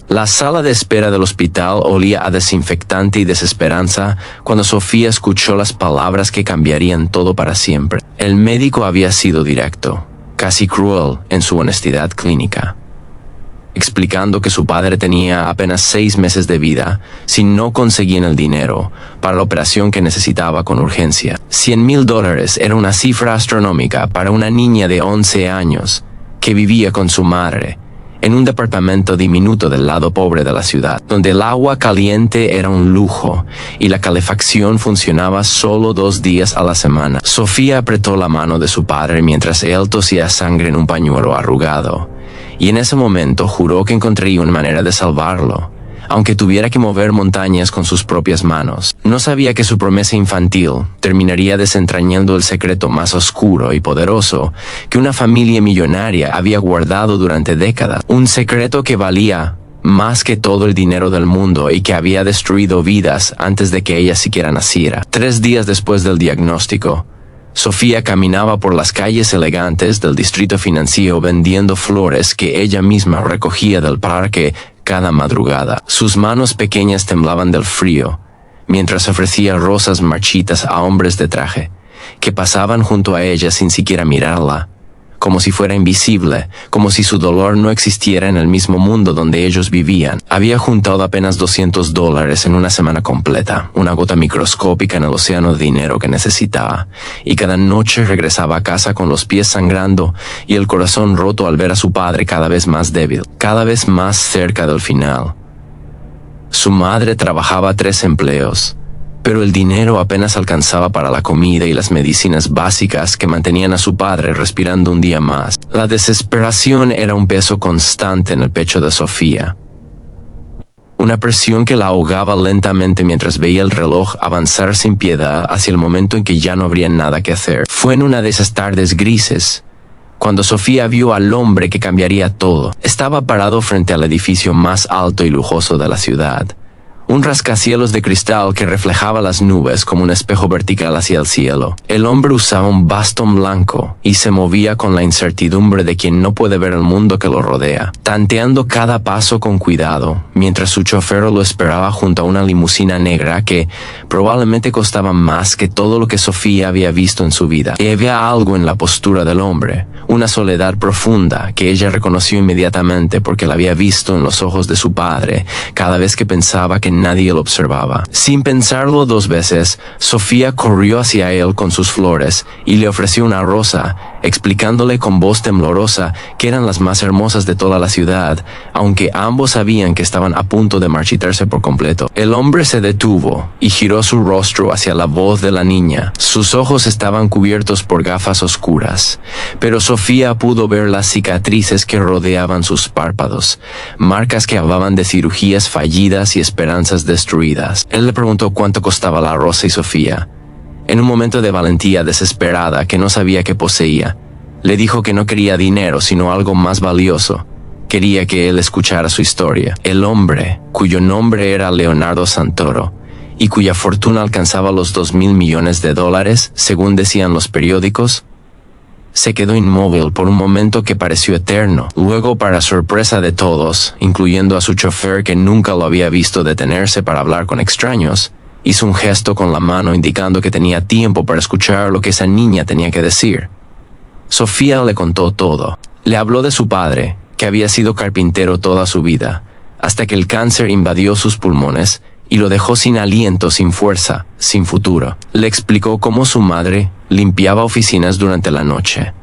La sala de espera del hospital olía a desinfectante y desesperanza cuando Sofía escuchó las palabras que cambiarían todo para siempre. El médico había sido directo, casi cruel en su honestidad clínica, explicando que su padre tenía apenas 6 meses de vida si no conseguían el dinero para la operación que necesitaba con urgencia. $100,000 era una cifra astronómica para una niña de 11 años que vivía con su madre en un departamento diminuto del lado pobre de la ciudad, donde el agua caliente era un lujo y la calefacción funcionaba solo 2 días a la semana. Sofía apretó la mano de su padre mientras él tosía sangre en un pañuelo arrugado, y en ese momento juró que encontraría una manera de salvarlo, aunque tuviera que mover montañas con sus propias manos. No sabía que su promesa infantil terminaría desentrañando el secreto más oscuro y poderoso que una familia millonaria había guardado durante décadas. Un secreto que valía más que todo el dinero del mundo y que había destruido vidas antes de que ella siquiera naciera. 3 días después del diagnóstico, Sofía caminaba por las calles elegantes del distrito financiero vendiendo flores que ella misma recogía del parque cada madrugada. Sus manos pequeñas temblaban del frío, mientras ofrecía rosas marchitas a hombres de traje, que pasaban junto a ella sin siquiera mirarla, como si fuera invisible, como si su dolor no existiera en el mismo mundo donde ellos vivían. Había juntado apenas $200 en una semana completa, una gota microscópica en el océano de dinero que necesitaba, y cada noche regresaba a casa con los pies sangrando y el corazón roto al ver a su padre cada vez más débil, cada vez más cerca del final. Su madre trabajaba 3 empleos, pero el dinero apenas alcanzaba para la comida y las medicinas básicas que mantenían a su padre respirando un día más. La desesperación era un peso constante en el pecho de Sofía, una presión que la ahogaba lentamente mientras veía el reloj avanzar sin piedad hacia el momento en que ya no habría nada que hacer. Fue en una de esas tardes grises cuando Sofía vio al hombre que cambiaría todo. Estaba parado frente al edificio más alto y lujoso de la ciudad, un rascacielos de cristal que reflejaba las nubes como un espejo vertical hacia el cielo. El hombre usaba un bastón blanco y se movía con la incertidumbre de quien no puede ver el mundo que lo rodea, tanteando cada paso con cuidado, mientras su chofer lo esperaba junto a una limusina negra que probablemente costaba más que todo lo que Sofía había visto en su vida. Y había algo en la postura del hombre, una soledad profunda que ella reconoció inmediatamente porque la había visto en los ojos de su padre cada vez que pensaba que nadie lo observaba. Sin pensarlo 2 veces, Sofía corrió hacia él con sus flores y le ofreció una rosa, explicándole con voz temblorosa que eran las más hermosas de toda la ciudad, aunque ambos sabían que estaban a punto de marchitarse por completo. El hombre se detuvo y giró su rostro hacia la voz de la niña. Sus ojos estaban cubiertos por gafas oscuras, pero Sofía pudo ver las cicatrices que rodeaban sus párpados, marcas que hablaban de cirugías fallidas y esperanzas destruidas. Él le preguntó cuánto costaba la rosa y Sofía, en un momento de valentía desesperada que no sabía qué poseía, le dijo que no quería dinero sino algo más valioso. Quería que él escuchara su historia. El hombre, cuyo nombre era Leonardo Santoro, y cuya fortuna alcanzaba los $2,000 millones, según decían los periódicos, se quedó inmóvil por un momento que pareció eterno. Luego, para sorpresa de todos, incluyendo a su chofer que nunca lo había visto detenerse para hablar con extraños, hizo un gesto con la mano indicando que tenía tiempo para escuchar lo que esa niña tenía que decir. Sofía le contó todo. Le habló de su padre, que había sido carpintero toda su vida, hasta que el cáncer invadió sus pulmones y lo dejó sin aliento, sin fuerza, sin futuro. Le explicó cómo su madre limpiaba oficinas durante la noche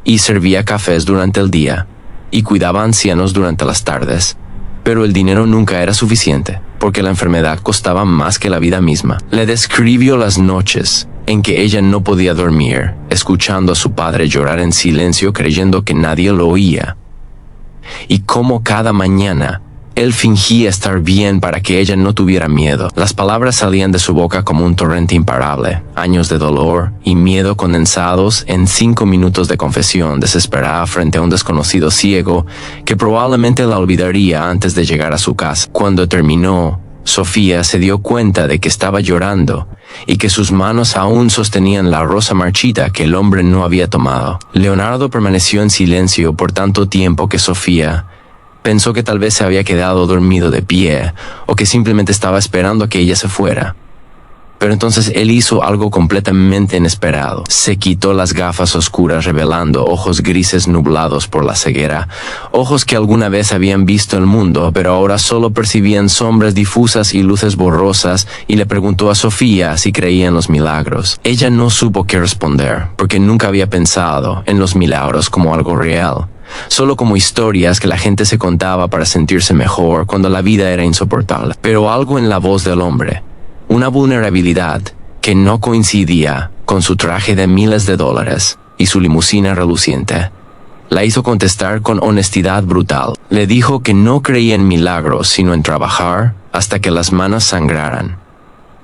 y servía cafés durante el día y cuidaba a ancianos durante las tardes, pero el dinero nunca era suficiente porque la enfermedad costaba más que la vida misma. Le describió las noches en que ella no podía dormir, escuchando a su padre llorar en silencio creyendo que nadie lo oía, y cómo cada mañana él fingía estar bien para que ella no tuviera miedo. Las palabras salían de su boca como un torrente imparable, años de dolor y miedo condensados en 5 minutos de confesión desesperada frente a un desconocido ciego que probablemente la olvidaría antes de llegar a su casa. Cuando terminó, Sofía se dio cuenta de que estaba llorando y que sus manos aún sostenían la rosa marchita que el hombre no había tomado. Leonardo permaneció en silencio por tanto tiempo que Sofía Pensó que tal vez se había quedado dormido de pie, o que simplemente estaba esperando a que ella se fuera. Pero entonces él hizo algo completamente inesperado. Se quitó las gafas oscuras revelando ojos grises nublados por la ceguera, ojos que alguna vez habían visto el mundo, pero ahora solo percibían sombras difusas y luces borrosas, y le preguntó a Sofía si creía en los milagros. Ella no supo qué responder, porque nunca había pensado en los milagros como algo real, solo como historias que la gente se contaba para sentirse mejor cuando la vida era insoportable. Pero algo en la voz del hombre, una vulnerabilidad que no coincidía con su traje de miles de dólares y su limusina reluciente, la hizo contestar con honestidad brutal. Le dijo que no creía en milagros, sino en trabajar hasta que las manos sangraran,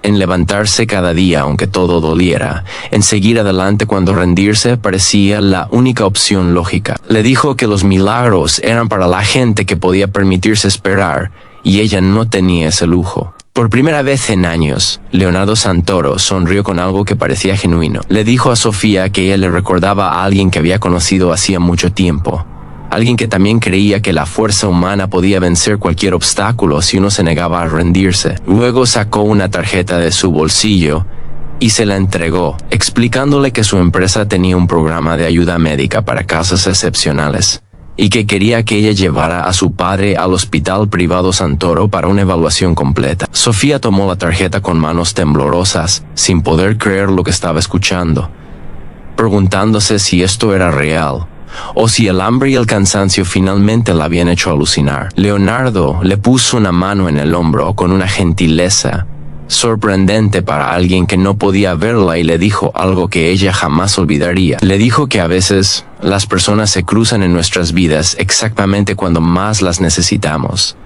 en levantarse cada día aunque todo doliera, en seguir adelante cuando rendirse parecía la única opción lógica. Le dijo que los milagros eran para la gente que podía permitirse esperar, y ella no tenía ese lujo. Por primera vez en años, Leonardo Santoro sonrió con algo que parecía genuino. Le dijo a Sofía que ella le recordaba a alguien que había conocido hacía mucho tiempo, alguien que también creía que la fuerza humana podía vencer cualquier obstáculo si uno se negaba a rendirse. Luego sacó una tarjeta de su bolsillo y se la entregó, explicándole que su empresa tenía un programa de ayuda médica para casos excepcionales, y que quería que ella llevara a su padre al hospital privado Santoro para una evaluación completa. Sofía tomó la tarjeta con manos temblorosas, sin poder creer lo que estaba escuchando, preguntándose si esto era real, o si el hambre y el cansancio finalmente la habían hecho alucinar. Leonardo le puso una mano en el hombro con una gentileza sorprendente para alguien que no podía verla y le dijo algo que ella jamás olvidaría. Le dijo que a veces las personas se cruzan en nuestras vidas exactamente cuando más las necesitamos,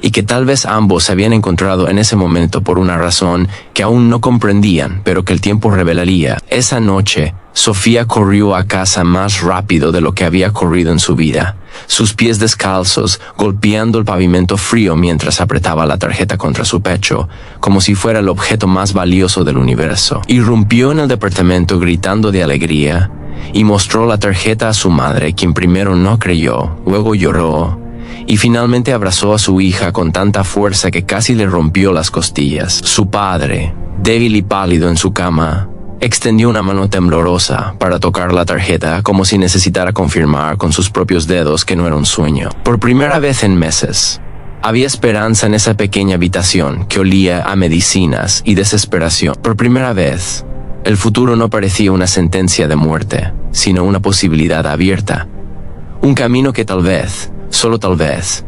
y que tal vez ambos se habían encontrado en ese momento por una razón que aún no comprendían, pero que el tiempo revelaría. Esa noche, Sofía corrió a casa más rápido de lo que había corrido en su vida, sus pies descalzos golpeando el pavimento frío mientras apretaba la tarjeta contra su pecho, como si fuera el objeto más valioso del universo. Irrumpió en el departamento gritando de alegría y mostró la tarjeta a su madre, quien primero no creyó, luego lloró, y finalmente abrazó a su hija con tanta fuerza que casi le rompió las costillas. Su padre, débil y pálido en su cama, extendió una mano temblorosa para tocar la tarjeta como si necesitara confirmar con sus propios dedos que no era un sueño. Por primera vez en meses, había esperanza en esa pequeña habitación que olía a medicinas y desesperación. Por primera vez, el futuro no parecía una sentencia de muerte, sino una posibilidad abierta, un camino que tal vez, solo tal vez,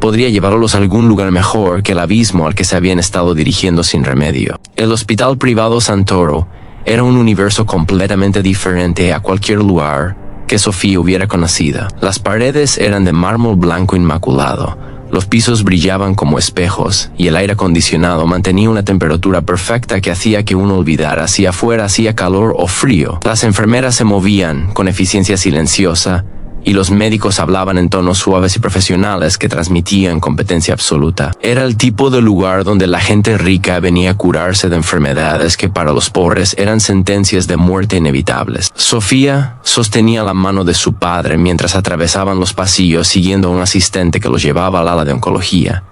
podría llevarlos a algún lugar mejor que el abismo al que se habían estado dirigiendo sin remedio. El hospital privado Santoro era un universo completamente diferente a cualquier lugar que Sofía hubiera conocido. Las paredes eran de mármol blanco inmaculado, los pisos brillaban como espejos y el aire acondicionado mantenía una temperatura perfecta que hacía que uno olvidara si afuera hacía calor o frío. Las enfermeras se movían con eficiencia silenciosa, y los médicos hablaban en tonos suaves y profesionales que transmitían competencia absoluta. Era el tipo de lugar donde la gente rica venía a curarse de enfermedades que para los pobres eran sentencias de muerte inevitables. Sofía sostenía la mano de su padre mientras atravesaban los pasillos siguiendo a un asistente que los llevaba al ala de oncología.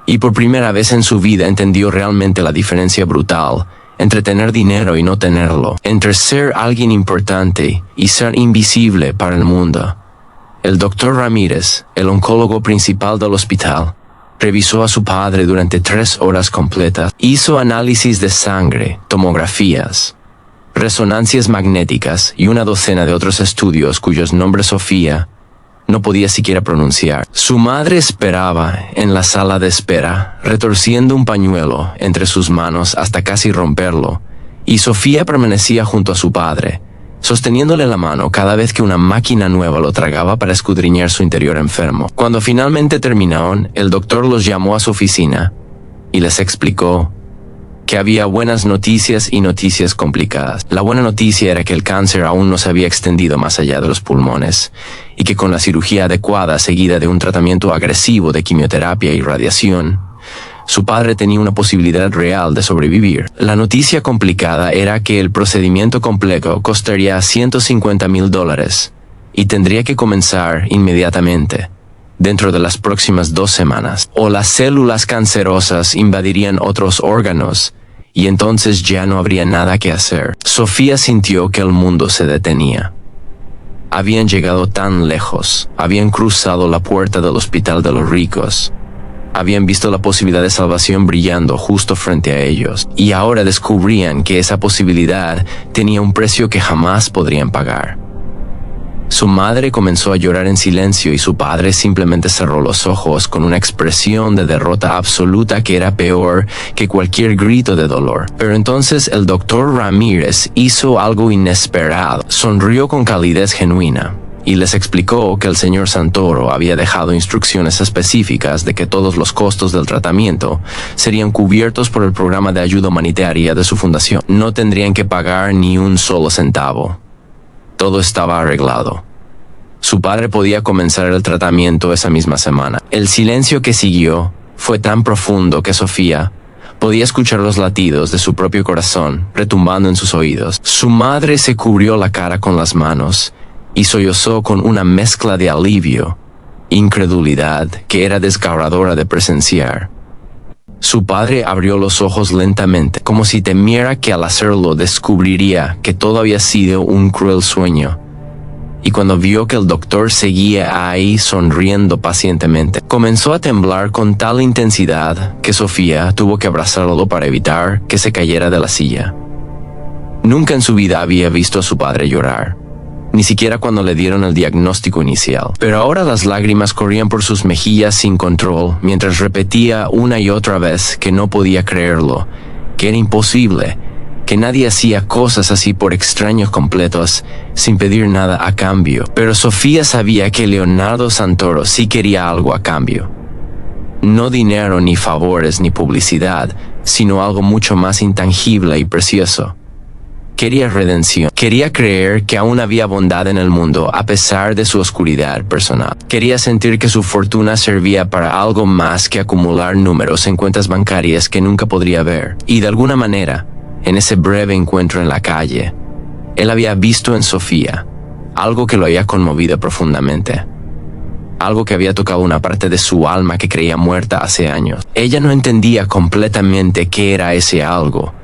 Y por primera vez en su vida entendió realmente la diferencia brutal entre tener dinero y no tenerlo, entre ser alguien importante y ser invisible para el mundo. El doctor Ramírez, el oncólogo principal del hospital, revisó a su padre durante 3 horas completas. Hizo análisis de sangre, tomografías, resonancias magnéticas y una docena de otros estudios cuyos nombres Sofía no podía siquiera pronunciar. Su madre esperaba en la sala de espera, retorciendo un pañuelo entre sus manos hasta casi romperlo, y Sofía permanecía junto a su padre, sosteniéndole la mano cada vez que una máquina nueva lo tragaba para escudriñar su interior enfermo. Cuando finalmente terminaron, el doctor los llamó a su oficina y les explicó que había buenas noticias y noticias complicadas. La buena noticia era que el cáncer aún no se había extendido más allá de los pulmones, y que con la cirugía adecuada seguida de un tratamiento agresivo de quimioterapia y radiación, su padre tenía una posibilidad real de sobrevivir. La noticia complicada era que el procedimiento complejo costaría $150,000 y tendría que comenzar inmediatamente, dentro de las próximas 2 semanas, o las células cancerosas invadirían otros órganos, y entonces ya no habría nada que hacer. Sofía sintió que el mundo se detenía. Habían llegado tan lejos, habían cruzado la puerta del hospital de los ricos, habían visto la posibilidad de salvación brillando justo frente a ellos, y ahora descubrían que esa posibilidad tenía un precio que jamás podrían pagar. Su madre comenzó a llorar en silencio y su padre simplemente cerró los ojos con una expresión de derrota absoluta que era peor que cualquier grito de dolor. Pero entonces el doctor Ramírez hizo algo inesperado. Sonrió con calidez genuina y les explicó que el señor Santoro había dejado instrucciones específicas de que todos los costos del tratamiento serían cubiertos por el programa de ayuda humanitaria de su fundación. No tendrían que pagar ni un solo centavo. Todo estaba arreglado. Su padre podía comenzar el tratamiento esa misma semana. El silencio que siguió fue tan profundo que Sofía podía escuchar los latidos de su propio corazón retumbando en sus oídos. Su madre se cubrió la cara con las manos y sollozó con una mezcla de alivio, incredulidad que era desgarradora de presenciar. Su padre abrió los ojos lentamente, como si temiera que al hacerlo descubriría que todo había sido un cruel sueño. Y cuando vio que el doctor seguía ahí sonriendo pacientemente, comenzó a temblar con tal intensidad que Sofía tuvo que abrazarlo para evitar que se cayera de la silla. Nunca en su vida había visto a su padre llorar, ni siquiera cuando le dieron el diagnóstico inicial. Pero ahora las lágrimas corrían por sus mejillas sin control, mientras repetía una y otra vez que no podía creerlo, que era imposible, que nadie hacía cosas así por extraños completos, sin pedir nada a cambio. Pero Sofía sabía que Leonardo Santoro sí quería algo a cambio. No dinero, ni favores, ni publicidad, sino algo mucho más intangible y precioso. Quería redención. Quería creer que aún había bondad en el mundo a pesar de su oscuridad personal. Quería sentir que su fortuna servía para algo más que acumular números en cuentas bancarias que nunca podría ver. Y de alguna manera, en ese breve encuentro en la calle, él había visto en Sofía algo que lo había conmovido profundamente. Algo que había tocado una parte de su alma que creía muerta hace años. Ella no entendía completamente qué era ese algo,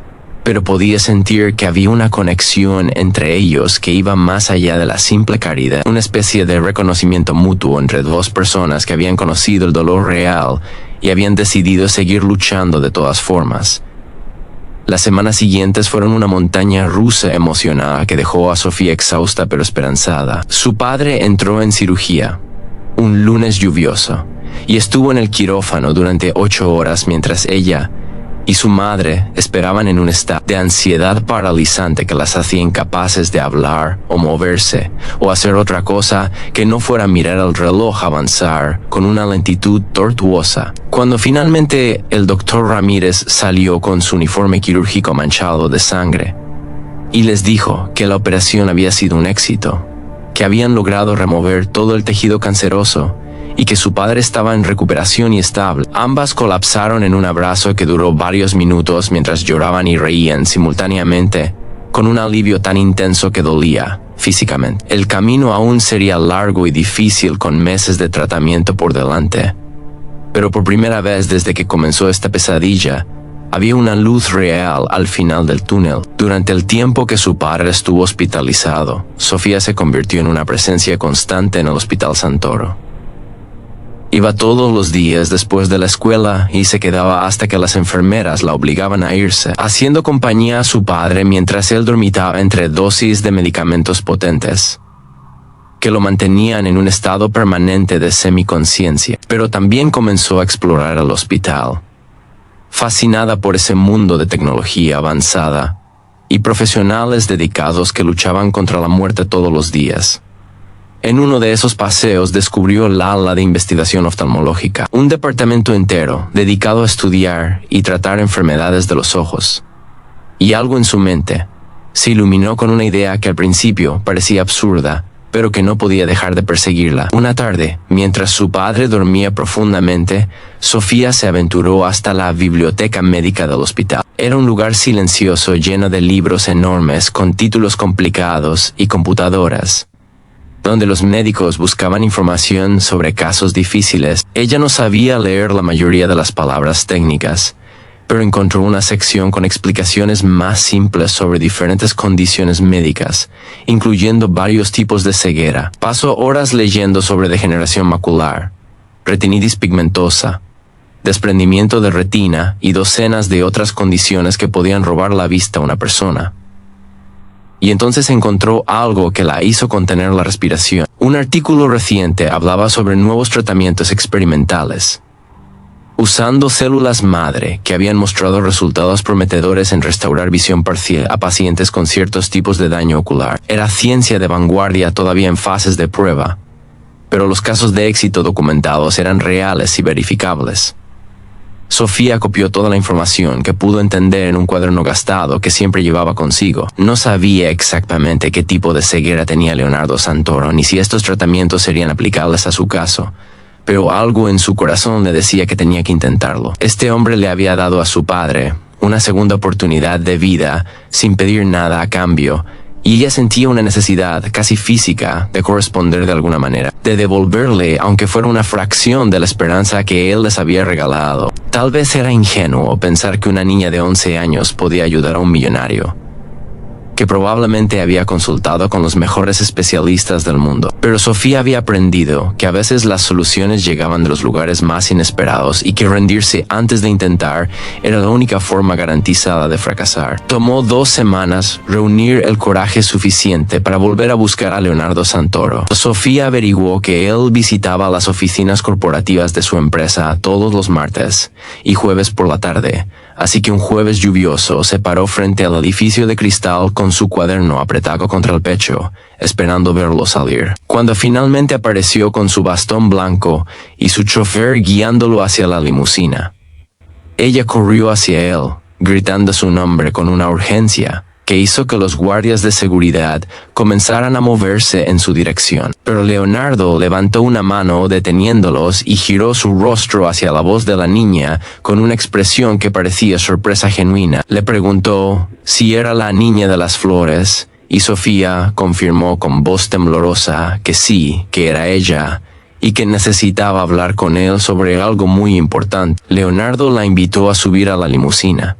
pero podía sentir que había una conexión entre ellos que iba más allá de la simple caridad, una especie de reconocimiento mutuo entre dos personas que habían conocido el dolor real y habían decidido seguir luchando de todas formas. Las semanas siguientes fueron una montaña rusa emocional que dejó a Sofía exhausta pero esperanzada. Su padre entró en cirugía, un lunes lluvioso, y estuvo en el quirófano durante 8 horas mientras ella y su madre esperaban en un estado de ansiedad paralizante que las hacía incapaces de hablar o moverse o hacer otra cosa que no fuera mirar el reloj avanzar con una lentitud tortuosa. Cuando finalmente el doctor Ramírez salió con su uniforme quirúrgico manchado de sangre y les dijo que la operación había sido un éxito, que habían logrado remover todo el tejido canceroso y que su padre estaba en recuperación y estable, ambas colapsaron en un abrazo que duró varios minutos mientras lloraban y reían simultáneamente, con un alivio tan intenso que dolía físicamente. El camino aún sería largo y difícil con meses de tratamiento por delante, pero por primera vez desde que comenzó esta pesadilla, había una luz real al final del túnel. Durante el tiempo que su padre estuvo hospitalizado, Sofía se convirtió en una presencia constante en el Hospital Santoro. Iba todos los días después de la escuela y se quedaba hasta que las enfermeras la obligaban a irse, haciendo compañía a su padre mientras él dormitaba entre dosis de medicamentos potentes, que lo mantenían en un estado permanente de semiconciencia. Pero también comenzó a explorar el hospital, fascinada por ese mundo de tecnología avanzada y profesionales dedicados que luchaban contra la muerte todos los días. En uno de esos paseos descubrió el ala de investigación oftalmológica, un departamento entero dedicado a estudiar y tratar enfermedades de los ojos. Y algo en su mente se iluminó con una idea que al principio parecía absurda, pero que no podía dejar de perseguirla. Una tarde, mientras su padre dormía profundamente, Sofía se aventuró hasta la biblioteca médica del hospital. Era un lugar silencioso lleno de libros enormes con títulos complicados y computadoras, donde los médicos buscaban información sobre casos difíciles. Ella no sabía leer la mayoría de las palabras técnicas, pero encontró una sección con explicaciones más simples sobre diferentes condiciones médicas, incluyendo varios tipos de ceguera. Pasó horas leyendo sobre degeneración macular, retinitis pigmentosa, desprendimiento de retina y docenas de otras condiciones que podían robar la vista a una persona. Y entonces encontró algo que la hizo contener la respiración. Un artículo reciente hablaba sobre nuevos tratamientos experimentales, usando células madre que habían mostrado resultados prometedores en restaurar visión parcial a pacientes con ciertos tipos de daño ocular. Era ciencia de vanguardia todavía en fases de prueba, pero los casos de éxito documentados eran reales y verificables. Sofía copió toda la información que pudo entender en un cuaderno gastado que siempre llevaba consigo. No sabía exactamente qué tipo de ceguera tenía Leonardo Santoro, ni si estos tratamientos serían aplicables a su caso, pero algo en su corazón le decía que tenía que intentarlo. Este hombre le había dado a su padre una segunda oportunidad de vida sin pedir nada a cambio, y ella sentía una necesidad casi física de corresponder de alguna manera, de devolverle aunque fuera una fracción de la esperanza que él les había regalado. Tal vez era ingenuo pensar que una niña de 11 años podía ayudar a un millonario, que probablemente había consultado con los mejores especialistas del mundo. Pero Sofía había aprendido que a veces las soluciones llegaban de los lugares más inesperados y que rendirse antes de intentar era la única forma garantizada de fracasar. Tomó 2 semanas reunir el coraje suficiente para volver a buscar a Leonardo Santoro. Sofía averiguó que él visitaba las oficinas corporativas de su empresa todos los martes y jueves por la tarde, así que un jueves lluvioso se paró frente al edificio de cristal con su cuaderno apretado contra el pecho, esperando verlo salir. Cuando finalmente apareció con su bastón blanco y su chofer guiándolo hacia la limusina, ella corrió hacia él, gritando su nombre con una urgencia que hizo que los guardias de seguridad comenzaran a moverse en su dirección. Pero Leonardo levantó una mano deteniéndolos y giró su rostro hacia la voz de la niña con una expresión que parecía sorpresa genuina. Le preguntó si era la niña de las flores, y Sofía confirmó con voz temblorosa que sí, que era ella, y que necesitaba hablar con él sobre algo muy importante. Leonardo la invitó a subir a la limusina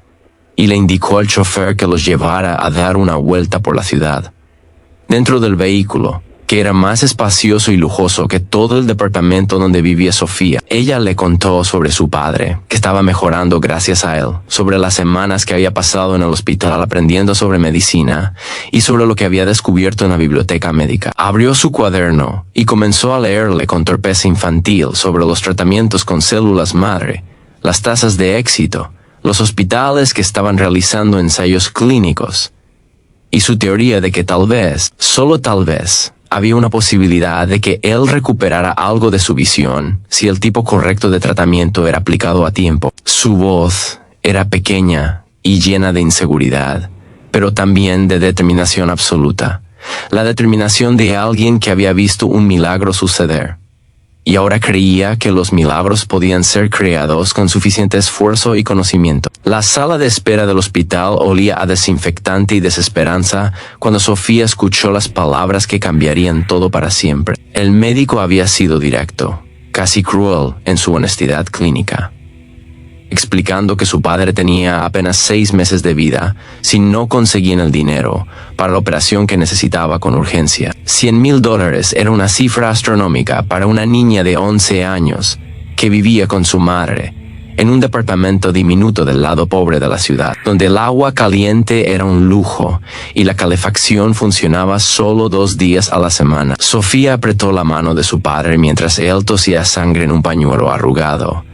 y le indicó al chofer que los llevara a dar una vuelta por la ciudad. Dentro del vehículo, que era más espacioso y lujoso que todo el departamento donde vivía Sofía, ella le contó sobre su padre, que estaba mejorando gracias a él, sobre las semanas que había pasado en el hospital aprendiendo sobre medicina y sobre lo que había descubierto en la biblioteca médica. Abrió su cuaderno y comenzó a leerle con torpeza infantil sobre los tratamientos con células madre, las tasas de éxito, los hospitales que estaban realizando ensayos clínicos, y su teoría de que tal vez, solo tal vez, había una posibilidad de que él recuperara algo de su visión si el tipo correcto de tratamiento era aplicado a tiempo. Su voz era pequeña y llena de inseguridad, pero también de determinación absoluta, la determinación de alguien que había visto un milagro suceder y ahora creía que los milagros podían ser creados con suficiente esfuerzo y conocimiento. La sala de espera del hospital olía a desinfectante y desesperanza cuando Sofía escuchó las palabras que cambiarían todo para siempre. El médico había sido directo, casi cruel en su honestidad clínica, explicando que su padre tenía apenas 6 meses de vida si no conseguían el dinero para la operación que necesitaba con urgencia. $100,000 era una cifra astronómica para una niña de 11 años que vivía con su madre en un departamento diminuto del lado pobre de la ciudad, donde el agua caliente era un lujo y la calefacción funcionaba solo 2 días a la semana. Sofía apretó la mano de su padre mientras él tosía sangre en un pañuelo arrugado,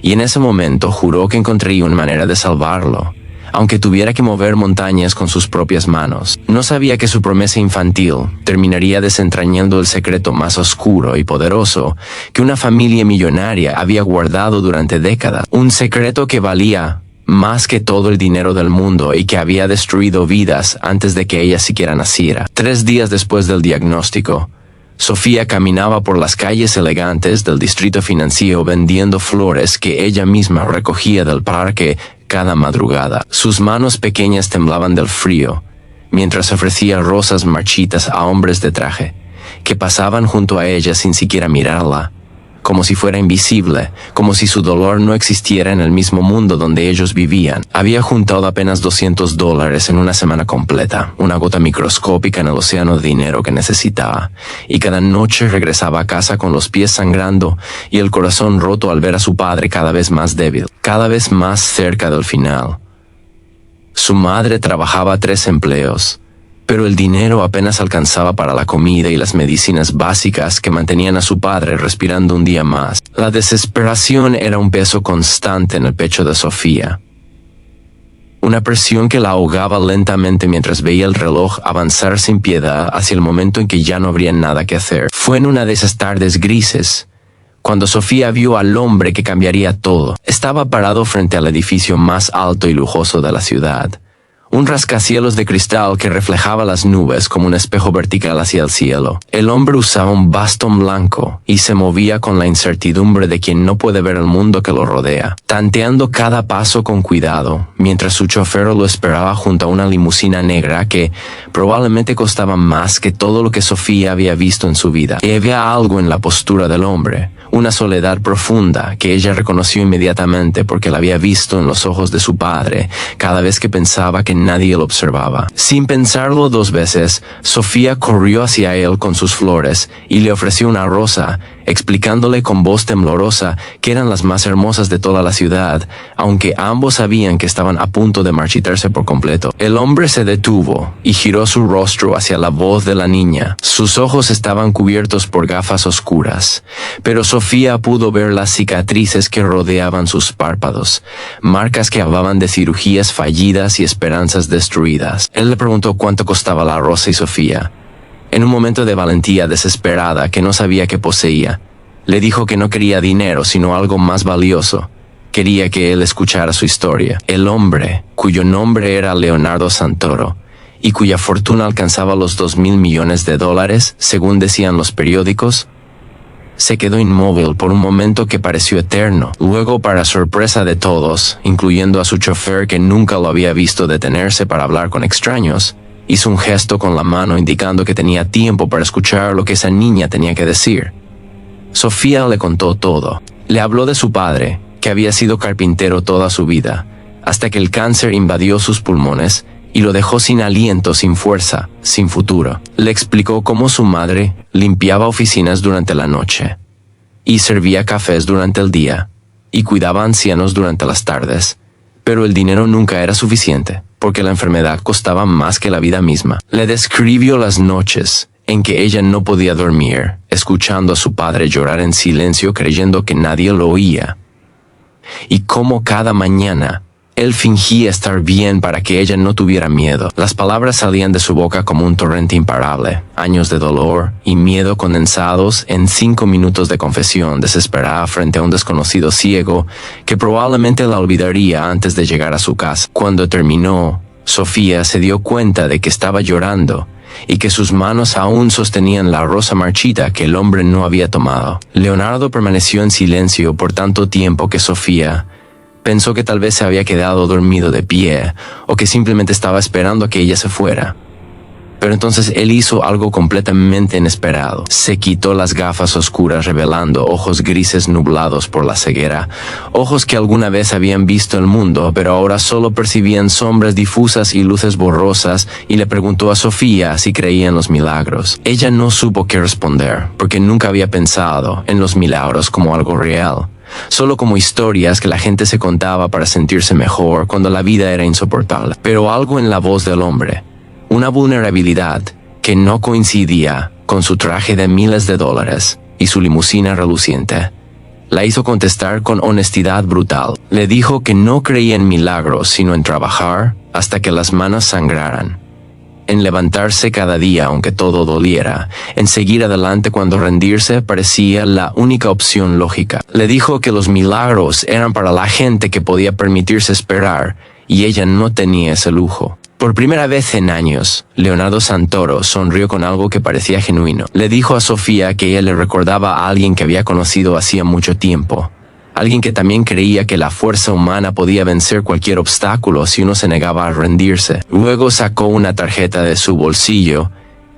y en ese momento juró que encontraría una manera de salvarlo, aunque tuviera que mover montañas con sus propias manos. No sabía que su promesa infantil terminaría desentrañando el secreto más oscuro y poderoso que una familia millonaria había guardado durante décadas, un secreto que valía más que todo el dinero del mundo y que había destruido vidas antes de que ella siquiera naciera. 3 días después del diagnóstico, Sofía caminaba por las calles elegantes del distrito financiero vendiendo flores que ella misma recogía del parque cada madrugada. Sus manos pequeñas temblaban del frío, mientras ofrecía rosas marchitas a hombres de traje, que pasaban junto a ella sin siquiera mirarla, como si fuera invisible, como si su dolor no existiera en el mismo mundo donde ellos vivían. Había juntado apenas $200 en una semana completa, una gota microscópica en el océano de dinero que necesitaba, y cada noche regresaba a casa con los pies sangrando y el corazón roto al ver a su padre cada vez más débil, cada vez más cerca del final. Su madre trabajaba 3 empleos, pero el dinero apenas alcanzaba para la comida y las medicinas básicas que mantenían a su padre respirando un día más. La desesperación era un peso constante en el pecho de Sofía. Una presión que la ahogaba lentamente mientras veía el reloj avanzar sin piedad hacia el momento en que ya no habría nada que hacer. Fue en una de esas tardes grises cuando Sofía vio al hombre que cambiaría todo. Estaba parado frente al edificio más alto y lujoso de la ciudad. Un rascacielos de cristal que reflejaba las nubes como un espejo vertical hacia el cielo. El hombre usaba un bastón blanco y se movía con la incertidumbre de quien no puede ver el mundo que lo rodea, tanteando cada paso con cuidado, mientras su chofer lo esperaba junto a una limusina negra que probablemente costaba más que todo lo que Sofía había visto en su vida. Y había algo en la postura del hombre, una soledad profunda que ella reconoció inmediatamente porque la había visto en los ojos de su padre cada vez que pensaba que nadie lo observaba. Sin pensarlo 2 veces, Sofía corrió hacia él con sus flores y le ofreció una rosa, explicándole con voz temblorosa que eran las más hermosas de toda la ciudad, aunque ambos sabían que estaban a punto de marchitarse por completo. El hombre se detuvo y giró su rostro hacia la voz de la niña. Sus ojos estaban cubiertos por gafas oscuras, pero Sofía pudo ver las cicatrices que rodeaban sus párpados, marcas que hablaban de cirugías fallidas y esperanzas destruidas. Él le preguntó cuánto costaba la rosa y Sofía, en un momento de valentía desesperada que no sabía qué poseía, le dijo que no quería dinero sino algo más valioso. Quería que él escuchara su historia. El hombre, cuyo nombre era Leonardo Santoro, y cuya fortuna alcanzaba los $2.000 millones, según decían los periódicos, se quedó inmóvil por un momento que pareció eterno. Luego, para sorpresa de todos, incluyendo a su chofer que nunca lo había visto detenerse para hablar con extraños, hizo un gesto con la mano indicando que tenía tiempo para escuchar lo que esa niña tenía que decir. Sofía le contó todo. Le habló de su padre, que había sido carpintero toda su vida, hasta que el cáncer invadió sus pulmones y lo dejó sin aliento, sin fuerza, sin futuro. Le explicó cómo su madre limpiaba oficinas durante la noche, y servía cafés durante el día, y cuidaba ancianos durante las tardes, pero el dinero nunca era suficiente, porque la enfermedad costaba más que la vida misma. Le describió las noches en que ella no podía dormir, escuchando a su padre llorar en silencio creyendo que nadie lo oía, y cómo cada mañana él fingía estar bien para que ella no tuviera miedo. Las palabras salían de su boca como un torrente imparable, años de dolor y miedo condensados en 5 minutos de confesión desesperada frente a un desconocido ciego que probablemente la olvidaría antes de llegar a su casa. Cuando terminó, Sofía se dio cuenta de que estaba llorando y que sus manos aún sostenían la rosa marchita que el hombre no había tomado. Leonardo permaneció en silencio por tanto tiempo que Sofía pensó que tal vez se había quedado dormido de pie o que simplemente estaba esperando a que ella se fuera. Pero entonces él hizo algo completamente inesperado. Se quitó las gafas oscuras revelando ojos grises nublados por la ceguera, ojos que alguna vez habían visto el mundo, pero ahora solo percibían sombras difusas y luces borrosas, y le preguntó a Sofía si creía en los milagros. Ella no supo qué responder, porque nunca había pensado en los milagros como algo real, solo como historias que la gente se contaba para sentirse mejor cuando la vida era insoportable. Pero algo en la voz del hombre, una vulnerabilidad que no coincidía con su traje de miles de dólares y su limusina reluciente, la hizo contestar con honestidad brutal. Le dijo que no creía en milagros sino en trabajar hasta que las manos sangraran, en levantarse cada día aunque todo doliera, en seguir adelante cuando rendirse parecía la única opción lógica. Le dijo que los milagros eran para la gente que podía permitirse esperar, y ella no tenía ese lujo. Por primera vez en años, Leonardo Santoro sonrió con algo que parecía genuino. Le dijo a Sofía que ella le recordaba a alguien que había conocido hacía mucho tiempo, alguien que también creía que la fuerza humana podía vencer cualquier obstáculo si uno se negaba a rendirse. Luego sacó una tarjeta de su bolsillo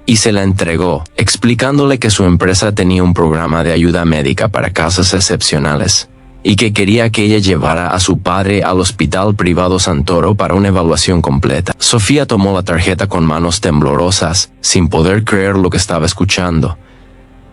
y se la entregó, explicándole que su empresa tenía un programa de ayuda médica para casos excepcionales y que quería que ella llevara a su padre al hospital privado Santoro para una evaluación completa. Sofía tomó la tarjeta con manos temblorosas, sin poder creer lo que estaba escuchando,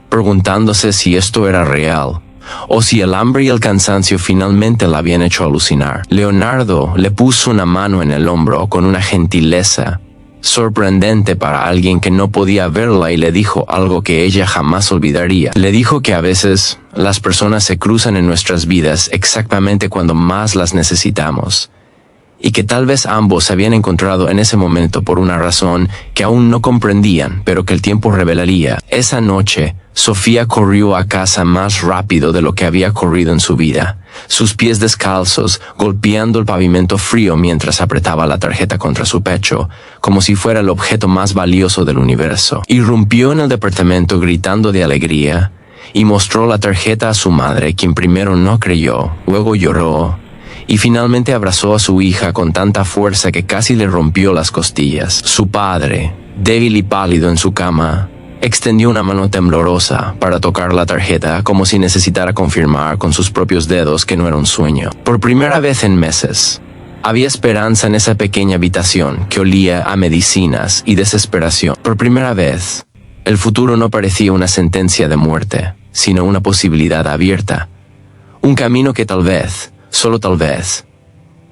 preguntándose si esto era real, o si el hambre y el cansancio finalmente la habían hecho alucinar. Leonardo le puso una mano en el hombro con una gentileza sorprendente para alguien que no podía verla y le dijo algo que ella jamás olvidaría. Le dijo que a veces las personas se cruzan en nuestras vidas exactamente cuando más las necesitamos, y que tal vez ambos se habían encontrado en ese momento por una razón que aún no comprendían, pero que el tiempo revelaría. Esa noche, Sofía corrió a casa más rápido de lo que había corrido en su vida, sus pies descalzos, golpeando el pavimento frío mientras apretaba la tarjeta contra su pecho, como si fuera el objeto más valioso del universo. Irrumpió en el departamento gritando de alegría y mostró la tarjeta a su madre, quien primero no creyó, luego lloró y finalmente abrazó a su hija con tanta fuerza que casi le rompió las costillas. Su padre, débil y pálido en su cama, extendió una mano temblorosa para tocar la tarjeta como si necesitara confirmar con sus propios dedos que no era un sueño. Por primera vez en meses, había esperanza en esa pequeña habitación que olía a medicinas y desesperación. Por primera vez, el futuro no parecía una sentencia de muerte, sino una posibilidad abierta. Un camino que tal vez, solo tal vez,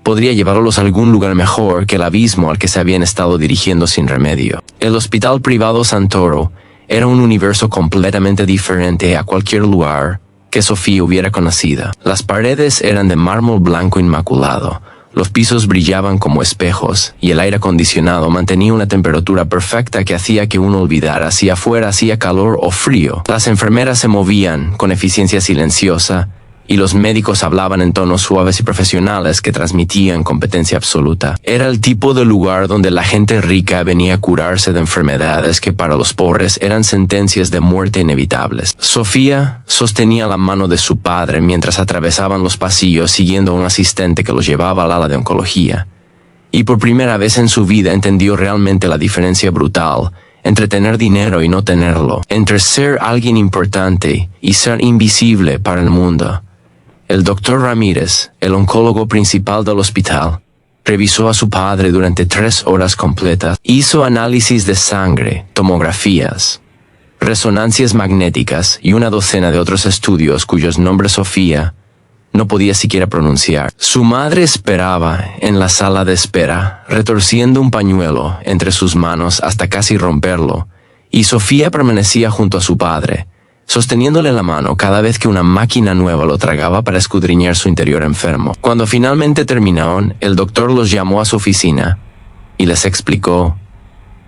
podría llevarlos a algún lugar mejor que el abismo al que se habían estado dirigiendo sin remedio. El hospital privado Santoro era un universo completamente diferente a cualquier lugar que Sofía hubiera conocido. Las paredes eran de mármol blanco inmaculado, los pisos brillaban como espejos y el aire acondicionado mantenía una temperatura perfecta que hacía que uno olvidara si afuera hacía calor o frío. Las enfermeras se movían con eficiencia silenciosa y los médicos hablaban en tonos suaves y profesionales que transmitían competencia absoluta. Era el tipo de lugar donde la gente rica venía a curarse de enfermedades que para los pobres eran sentencias de muerte inevitables. Sofía sostenía la mano de su padre mientras atravesaban los pasillos siguiendo a un asistente que los llevaba al ala de oncología. Y por primera vez en su vida entendió realmente la diferencia brutal entre tener dinero y no tenerlo, entre ser alguien importante y ser invisible para el mundo. El doctor Ramírez, el oncólogo principal del hospital, revisó a su padre durante 3 horas completas, hizo análisis de sangre, tomografías, resonancias magnéticas y una docena de otros estudios cuyos nombres Sofía no podía siquiera pronunciar. Su madre esperaba en la sala de espera, retorciendo un pañuelo entre sus manos hasta casi romperlo, y Sofía permanecía junto a su padre, sosteniéndole la mano cada vez que una máquina nueva lo tragaba para escudriñar su interior enfermo. Cuando finalmente terminaron, el doctor los llamó a su oficina y les explicó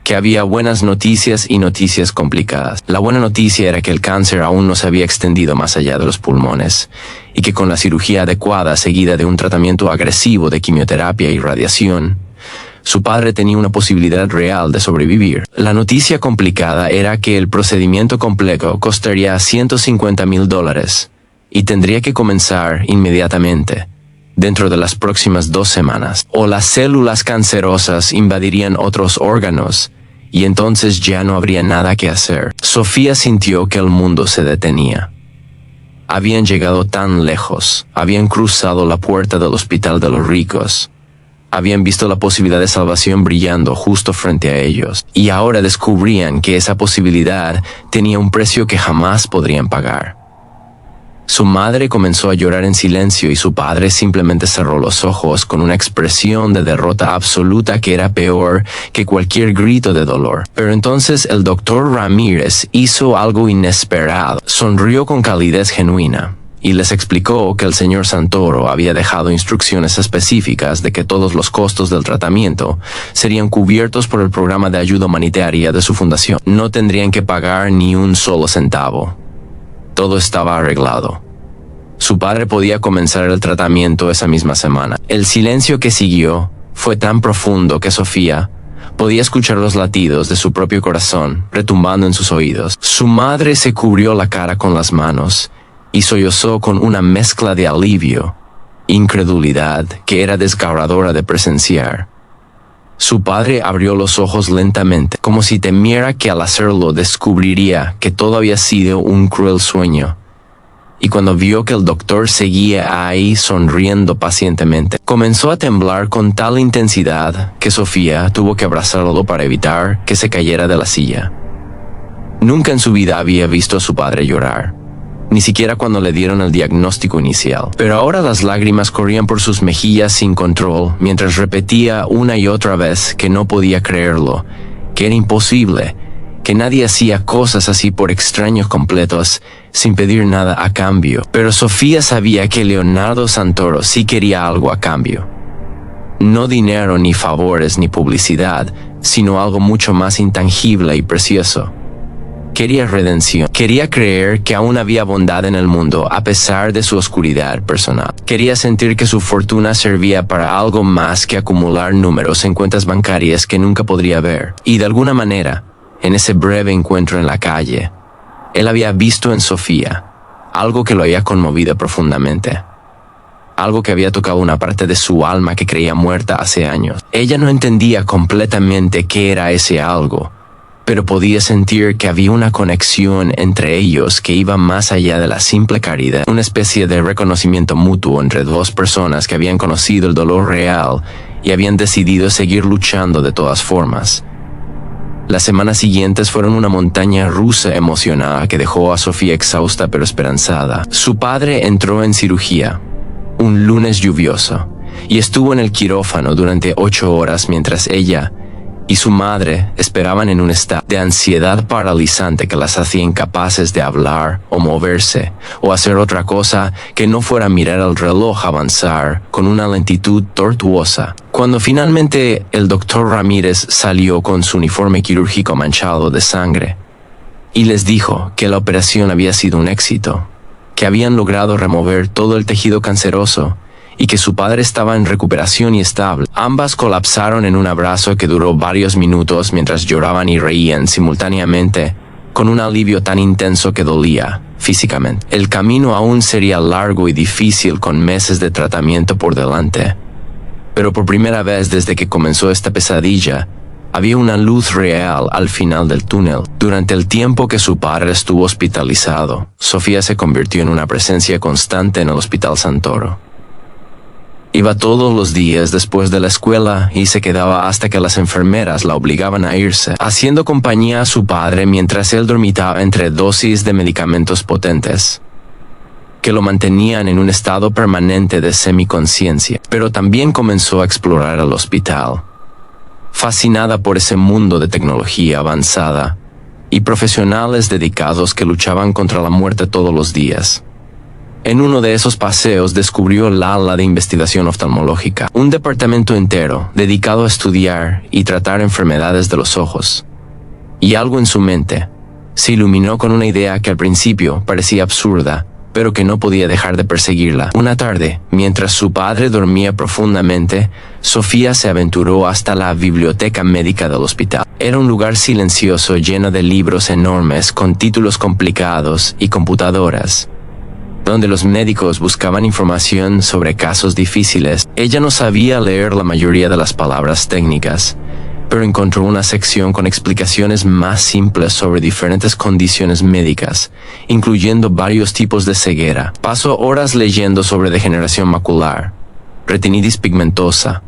que había buenas noticias y noticias complicadas. La buena noticia era que el cáncer aún no se había extendido más allá de los pulmones y que con la cirugía adecuada seguida de un tratamiento agresivo de quimioterapia y radiación, su padre tenía una posibilidad real de sobrevivir. La noticia complicada era que el procedimiento complejo costaría $150,000 y tendría que comenzar inmediatamente, dentro de las próximas 2 semanas, o las células cancerosas invadirían otros órganos y entonces ya no habría nada que hacer. Sofía sintió que el mundo se detenía. Habían llegado tan lejos, habían cruzado la puerta del hospital de los ricos, habían visto la posibilidad de salvación brillando justo frente a ellos, y ahora descubrían que esa posibilidad tenía un precio que jamás podrían pagar. Su madre comenzó a llorar en silencio y su padre simplemente cerró los ojos con una expresión de derrota absoluta que era peor que cualquier grito de dolor. Pero entonces el doctor Ramírez hizo algo inesperado. Sonrió con calidez genuina y les explicó que el señor Santoro había dejado instrucciones específicas de que todos los costos del tratamiento serían cubiertos por el programa de ayuda humanitaria de su fundación. No tendrían que pagar ni un solo centavo. Todo estaba arreglado. Su padre podía comenzar el tratamiento esa misma semana. El silencio que siguió fue tan profundo que Sofía podía escuchar los latidos de su propio corazón retumbando en sus oídos. Su madre se cubrió la cara con las manos y sollozó con una mezcla de alivio, incredulidad que era desgarradora de presenciar. Su padre abrió los ojos lentamente, como si temiera que al hacerlo descubriría que todo había sido un cruel sueño. Y cuando vio que el doctor seguía ahí sonriendo pacientemente, comenzó a temblar con tal intensidad que Sofía tuvo que abrazarlo para evitar que se cayera de la silla. Nunca en su vida había visto a su padre llorar, ni siquiera cuando le dieron el diagnóstico inicial. Pero ahora las lágrimas corrían por sus mejillas sin control, mientras repetía una y otra vez que no podía creerlo, que era imposible, que nadie hacía cosas así por extraños completos, sin pedir nada a cambio. Pero Sofía sabía que Leonardo Santoro sí quería algo a cambio. No dinero, ni favores, ni publicidad, sino algo mucho más intangible y precioso. Quería redención. Quería creer que aún había bondad en el mundo a pesar de su oscuridad personal. Quería sentir que su fortuna servía para algo más que acumular números en cuentas bancarias que nunca podría ver. Y de alguna manera, en ese breve encuentro en la calle, él había visto en Sofía algo que lo había conmovido profundamente. Algo que había tocado una parte de su alma que creía muerta hace años. Ella no entendía completamente qué era ese algo, pero podía sentir que había una conexión entre ellos que iba más allá de la simple caridad, una especie de reconocimiento mutuo entre dos personas que habían conocido el dolor real y habían decidido seguir luchando de todas formas. Las semanas siguientes fueron una montaña rusa emocionada que dejó a Sofía exhausta pero esperanzada. Su padre entró en cirugía, un lunes lluvioso, y estuvo en el quirófano durante 8 horas mientras ella y su madre esperaban en un estado de ansiedad paralizante que las hacía incapaces de hablar o moverse o hacer otra cosa que no fuera mirar el reloj avanzar con una lentitud tortuosa. Cuando finalmente el doctor Ramírez salió con su uniforme quirúrgico manchado de sangre y les dijo que la operación había sido un éxito, que habían logrado remover todo el tejido canceroso y que su padre estaba en recuperación y estable, ambas colapsaron en un abrazo que duró varios minutos mientras lloraban y reían simultáneamente, con un alivio tan intenso que dolía físicamente. El camino aún sería largo y difícil con meses de tratamiento por delante, pero por primera vez desde que comenzó esta pesadilla, había una luz real al final del túnel. Durante el tiempo que su padre estuvo hospitalizado, Sofía se convirtió en una presencia constante en el Hospital Santoro. Iba todos los días después de la escuela y se quedaba hasta que las enfermeras la obligaban a irse, haciendo compañía a su padre mientras él dormitaba entre dosis de medicamentos potentes, que lo mantenían en un estado permanente de semiconsciencia. Pero también comenzó a explorar el hospital, fascinada por ese mundo de tecnología avanzada y profesionales dedicados que luchaban contra la muerte todos los días. En uno de esos paseos descubrió el ala de investigación oftalmológica, un departamento entero dedicado a estudiar y tratar enfermedades de los ojos. Y algo en su mente se iluminó con una idea que al principio parecía absurda, pero que no podía dejar de perseguirla. Una tarde, mientras su padre dormía profundamente, Sofía se aventuró hasta la biblioteca médica del hospital. Era un lugar silencioso lleno de libros enormes con títulos complicados y computadoras, donde los médicos buscaban información sobre casos difíciles. Ella no sabía leer la mayoría de las palabras técnicas, pero encontró una sección con explicaciones más simples sobre diferentes condiciones médicas, incluyendo varios tipos de ceguera. Pasó horas leyendo sobre degeneración macular, retinitis pigmentosa,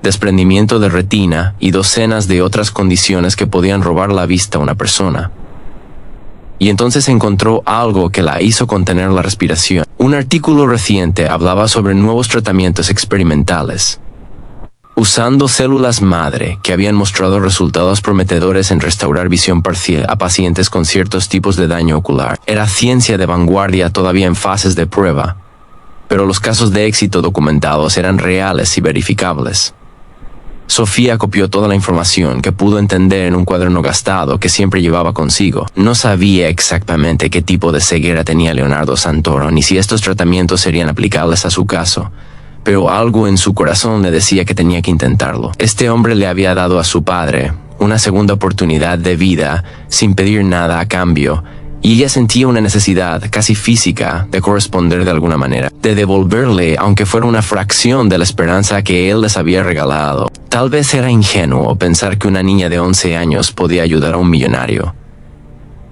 desprendimiento de retina y docenas de otras condiciones que podían robar la vista a una persona. Y entonces encontró algo que la hizo contener la respiración. Un artículo reciente hablaba sobre nuevos tratamientos experimentales, usando células madre que habían mostrado resultados prometedores en restaurar visión parcial a pacientes con ciertos tipos de daño ocular. Era ciencia de vanguardia todavía en fases de prueba, pero los casos de éxito documentados eran reales y verificables. Sofía copió toda la información que pudo entender en un cuaderno gastado que siempre llevaba consigo. No sabía exactamente qué tipo de ceguera tenía Leonardo Santoro, ni si estos tratamientos serían aplicables a su caso, pero algo en su corazón le decía que tenía que intentarlo. Este hombre le había dado a su padre una segunda oportunidad de vida sin pedir nada a cambio, y ella sentía una necesidad casi física de corresponder de alguna manera, de devolverle aunque fuera una fracción de la esperanza que él les había regalado. Tal vez era ingenuo pensar que una niña de 11 años podía ayudar a un millonario,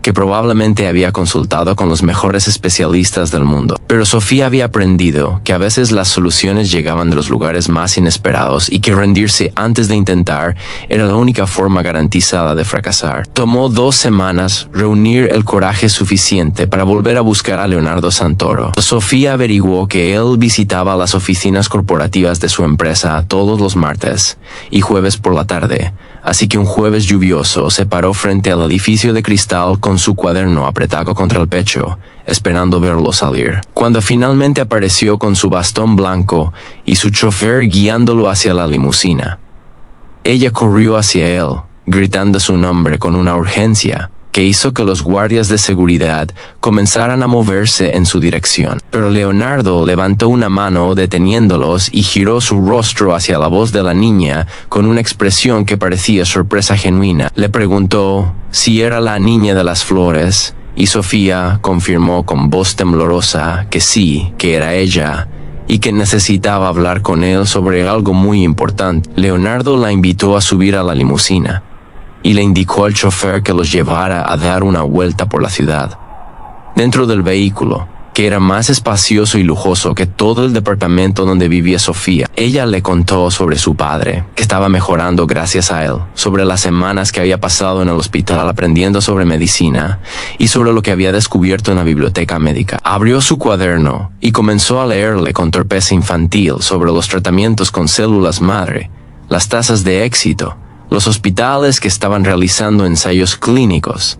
que probablemente había consultado con los mejores especialistas del mundo. Pero Sofía había aprendido que a veces las soluciones llegaban de los lugares más inesperados y que rendirse antes de intentar era la única forma garantizada de fracasar. Tomó 2 semanas reunir el coraje suficiente para volver a buscar a Leonardo Santoro. Sofía averiguó que él visitaba las oficinas corporativas de su empresa todos los martes y jueves por la tarde. Así que un jueves lluvioso se paró frente al edificio de cristal con su cuaderno apretado contra el pecho, esperando verlo salir. Cuando finalmente apareció con su bastón blanco y su chofer guiándolo hacia la limusina, ella corrió hacia él, gritando su nombre con una urgencia que hizo que los guardias de seguridad comenzaran a moverse en su dirección. Pero Leonardo levantó una mano deteniéndolos y giró su rostro hacia la voz de la niña con una expresión que parecía sorpresa genuina. Le preguntó si era la niña de las flores, y Sofía confirmó con voz temblorosa que sí, que era ella, y que necesitaba hablar con él sobre algo muy importante. Leonardo la invitó a subir a la limusina y le indicó al chofer que los llevara a dar una vuelta por la ciudad. Dentro del vehículo, que era más espacioso y lujoso que todo el departamento donde vivía Sofía, ella le contó sobre su padre, que estaba mejorando gracias a él, sobre las semanas que había pasado en el hospital aprendiendo sobre medicina y sobre lo que había descubierto en la biblioteca médica. Abrió su cuaderno y comenzó a leerle con torpeza infantil sobre los tratamientos con células madre, las tasas de éxito, los hospitales que estaban realizando ensayos clínicos,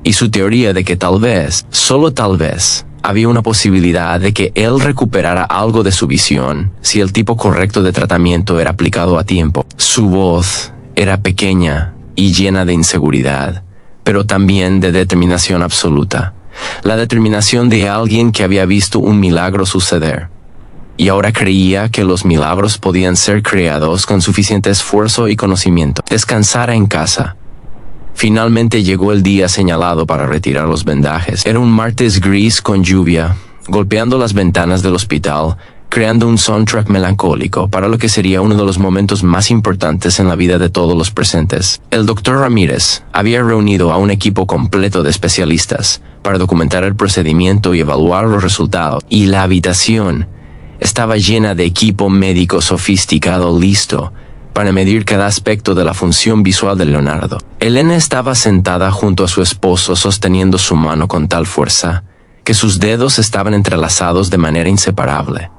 y su teoría de que tal vez, solo tal vez, había una posibilidad de que él recuperara algo de su visión si el tipo correcto de tratamiento era aplicado a tiempo. Su voz era pequeña y llena de inseguridad, pero también de determinación absoluta. La determinación de alguien que había visto un milagro suceder y ahora creía que los milagros podían ser creados con suficiente esfuerzo y conocimiento. Descansara en casa. Finalmente llegó el día señalado para retirar los vendajes. Era un martes gris con lluvia, golpeando las ventanas del hospital, creando un soundtrack melancólico para lo que sería uno de los momentos más importantes en la vida de todos los presentes. El Dr. Ramírez había reunido a un equipo completo de especialistas para documentar el procedimiento y evaluar los resultados, y la habitación estaba llena de equipo médico sofisticado listo para medir cada aspecto de la función visual de Leonardo. Elena estaba sentada junto a su esposo sosteniendo su mano con tal fuerza que sus dedos estaban entrelazados de manera inseparable.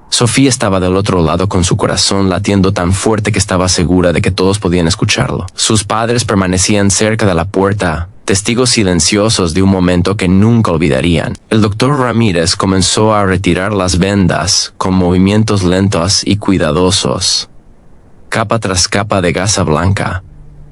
Sofía estaba del otro lado con su corazón latiendo tan fuerte que estaba segura de que todos podían escucharlo. Sus padres permanecían cerca de la puerta, testigos silenciosos de un momento que nunca olvidarían. El doctor Ramírez comenzó a retirar las vendas con movimientos lentos y cuidadosos, capa tras capa de gasa blanca,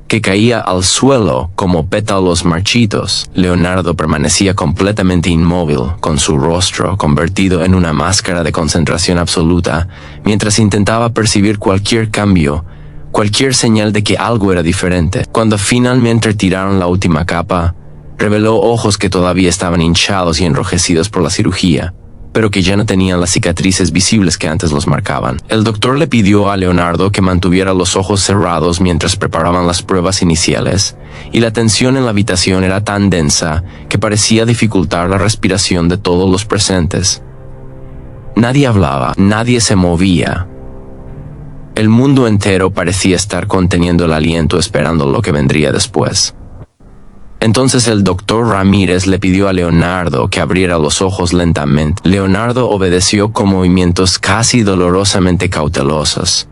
que caía al suelo como pétalos marchitos. Leonardo permanecía completamente inmóvil, con su rostro convertido en una máscara de concentración absoluta, mientras intentaba percibir cualquier cambio, cualquier señal de que algo era diferente. Cuando finalmente retiraron la última capa, reveló ojos que todavía estaban hinchados y enrojecidos por la cirugía, pero que ya no tenían las cicatrices visibles que antes los marcaban. El doctor le pidió a Leonardo que mantuviera los ojos cerrados mientras preparaban las pruebas iniciales, y la tensión en la habitación era tan densa que parecía dificultar la respiración de todos los presentes. Nadie hablaba, nadie se movía. El mundo entero parecía estar conteniendo el aliento esperando lo que vendría después. Entonces el doctor Ramírez le pidió a Leonardo que abriera los ojos lentamente. Leonardo obedeció con movimientos casi dolorosamente cautelosos,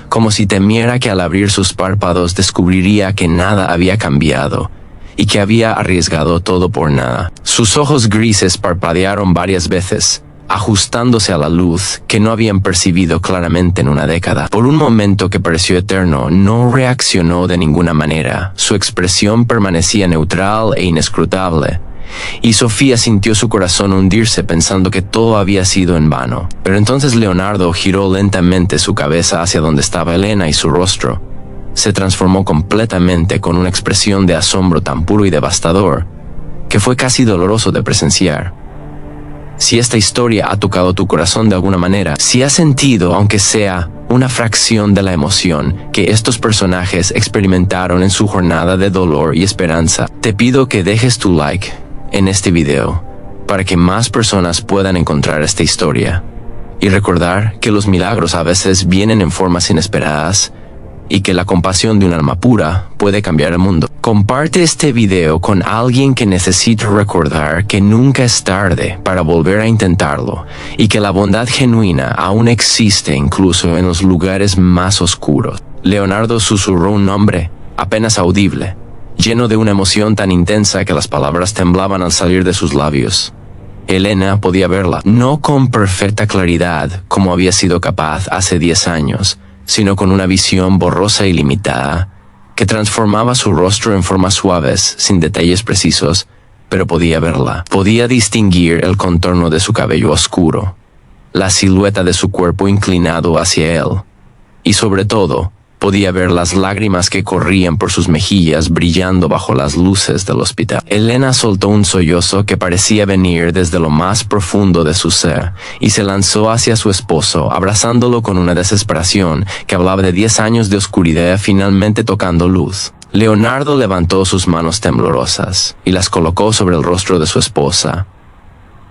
como si temiera que al abrir sus párpados descubriría que nada había cambiado y que había arriesgado todo por nada. Sus ojos grises parpadearon varias veces, ajustándose a la luz que no habían percibido claramente en una década. Por un momento que pareció eterno, no reaccionó de ninguna manera. Su expresión permanecía neutral e inescrutable, y Sofía sintió su corazón hundirse pensando que todo había sido en vano. Pero entonces Leonardo giró lentamente su cabeza hacia donde estaba Elena y su rostro se transformó completamente con una expresión de asombro tan puro y devastador que fue casi doloroso de presenciar. Si esta historia ha tocado tu corazón de alguna manera, si has sentido, aunque sea una fracción de la emoción que estos personajes experimentaron en su jornada de dolor y esperanza, te pido que dejes tu like en este video para que más personas puedan encontrar esta historia y recordar que los milagros a veces vienen en formas inesperadas y que la compasión de un alma pura puede cambiar el mundo. Comparte este video con alguien que necesite recordar que nunca es tarde para volver a intentarlo y que la bondad genuina aún existe incluso en los lugares más oscuros. Leonardo susurró un nombre apenas audible, lleno de una emoción tan intensa que las palabras temblaban al salir de sus labios. Elena podía verla, no con perfecta claridad como había sido capaz hace 10 años, sino con una visión borrosa y limitada, que transformaba su rostro en formas suaves, sin detalles precisos, pero podía verla. Podía distinguir el contorno de su cabello oscuro, la silueta de su cuerpo inclinado hacia él, y sobre todo, podía ver las lágrimas que corrían por sus mejillas brillando bajo las luces del hospital. Elena soltó un sollozo que parecía venir desde lo más profundo de su ser y se lanzó hacia su esposo, abrazándolo con una desesperación que hablaba de 10 años de oscuridad finalmente tocando luz. Leonardo levantó sus manos temblorosas y las colocó sobre el rostro de su esposa,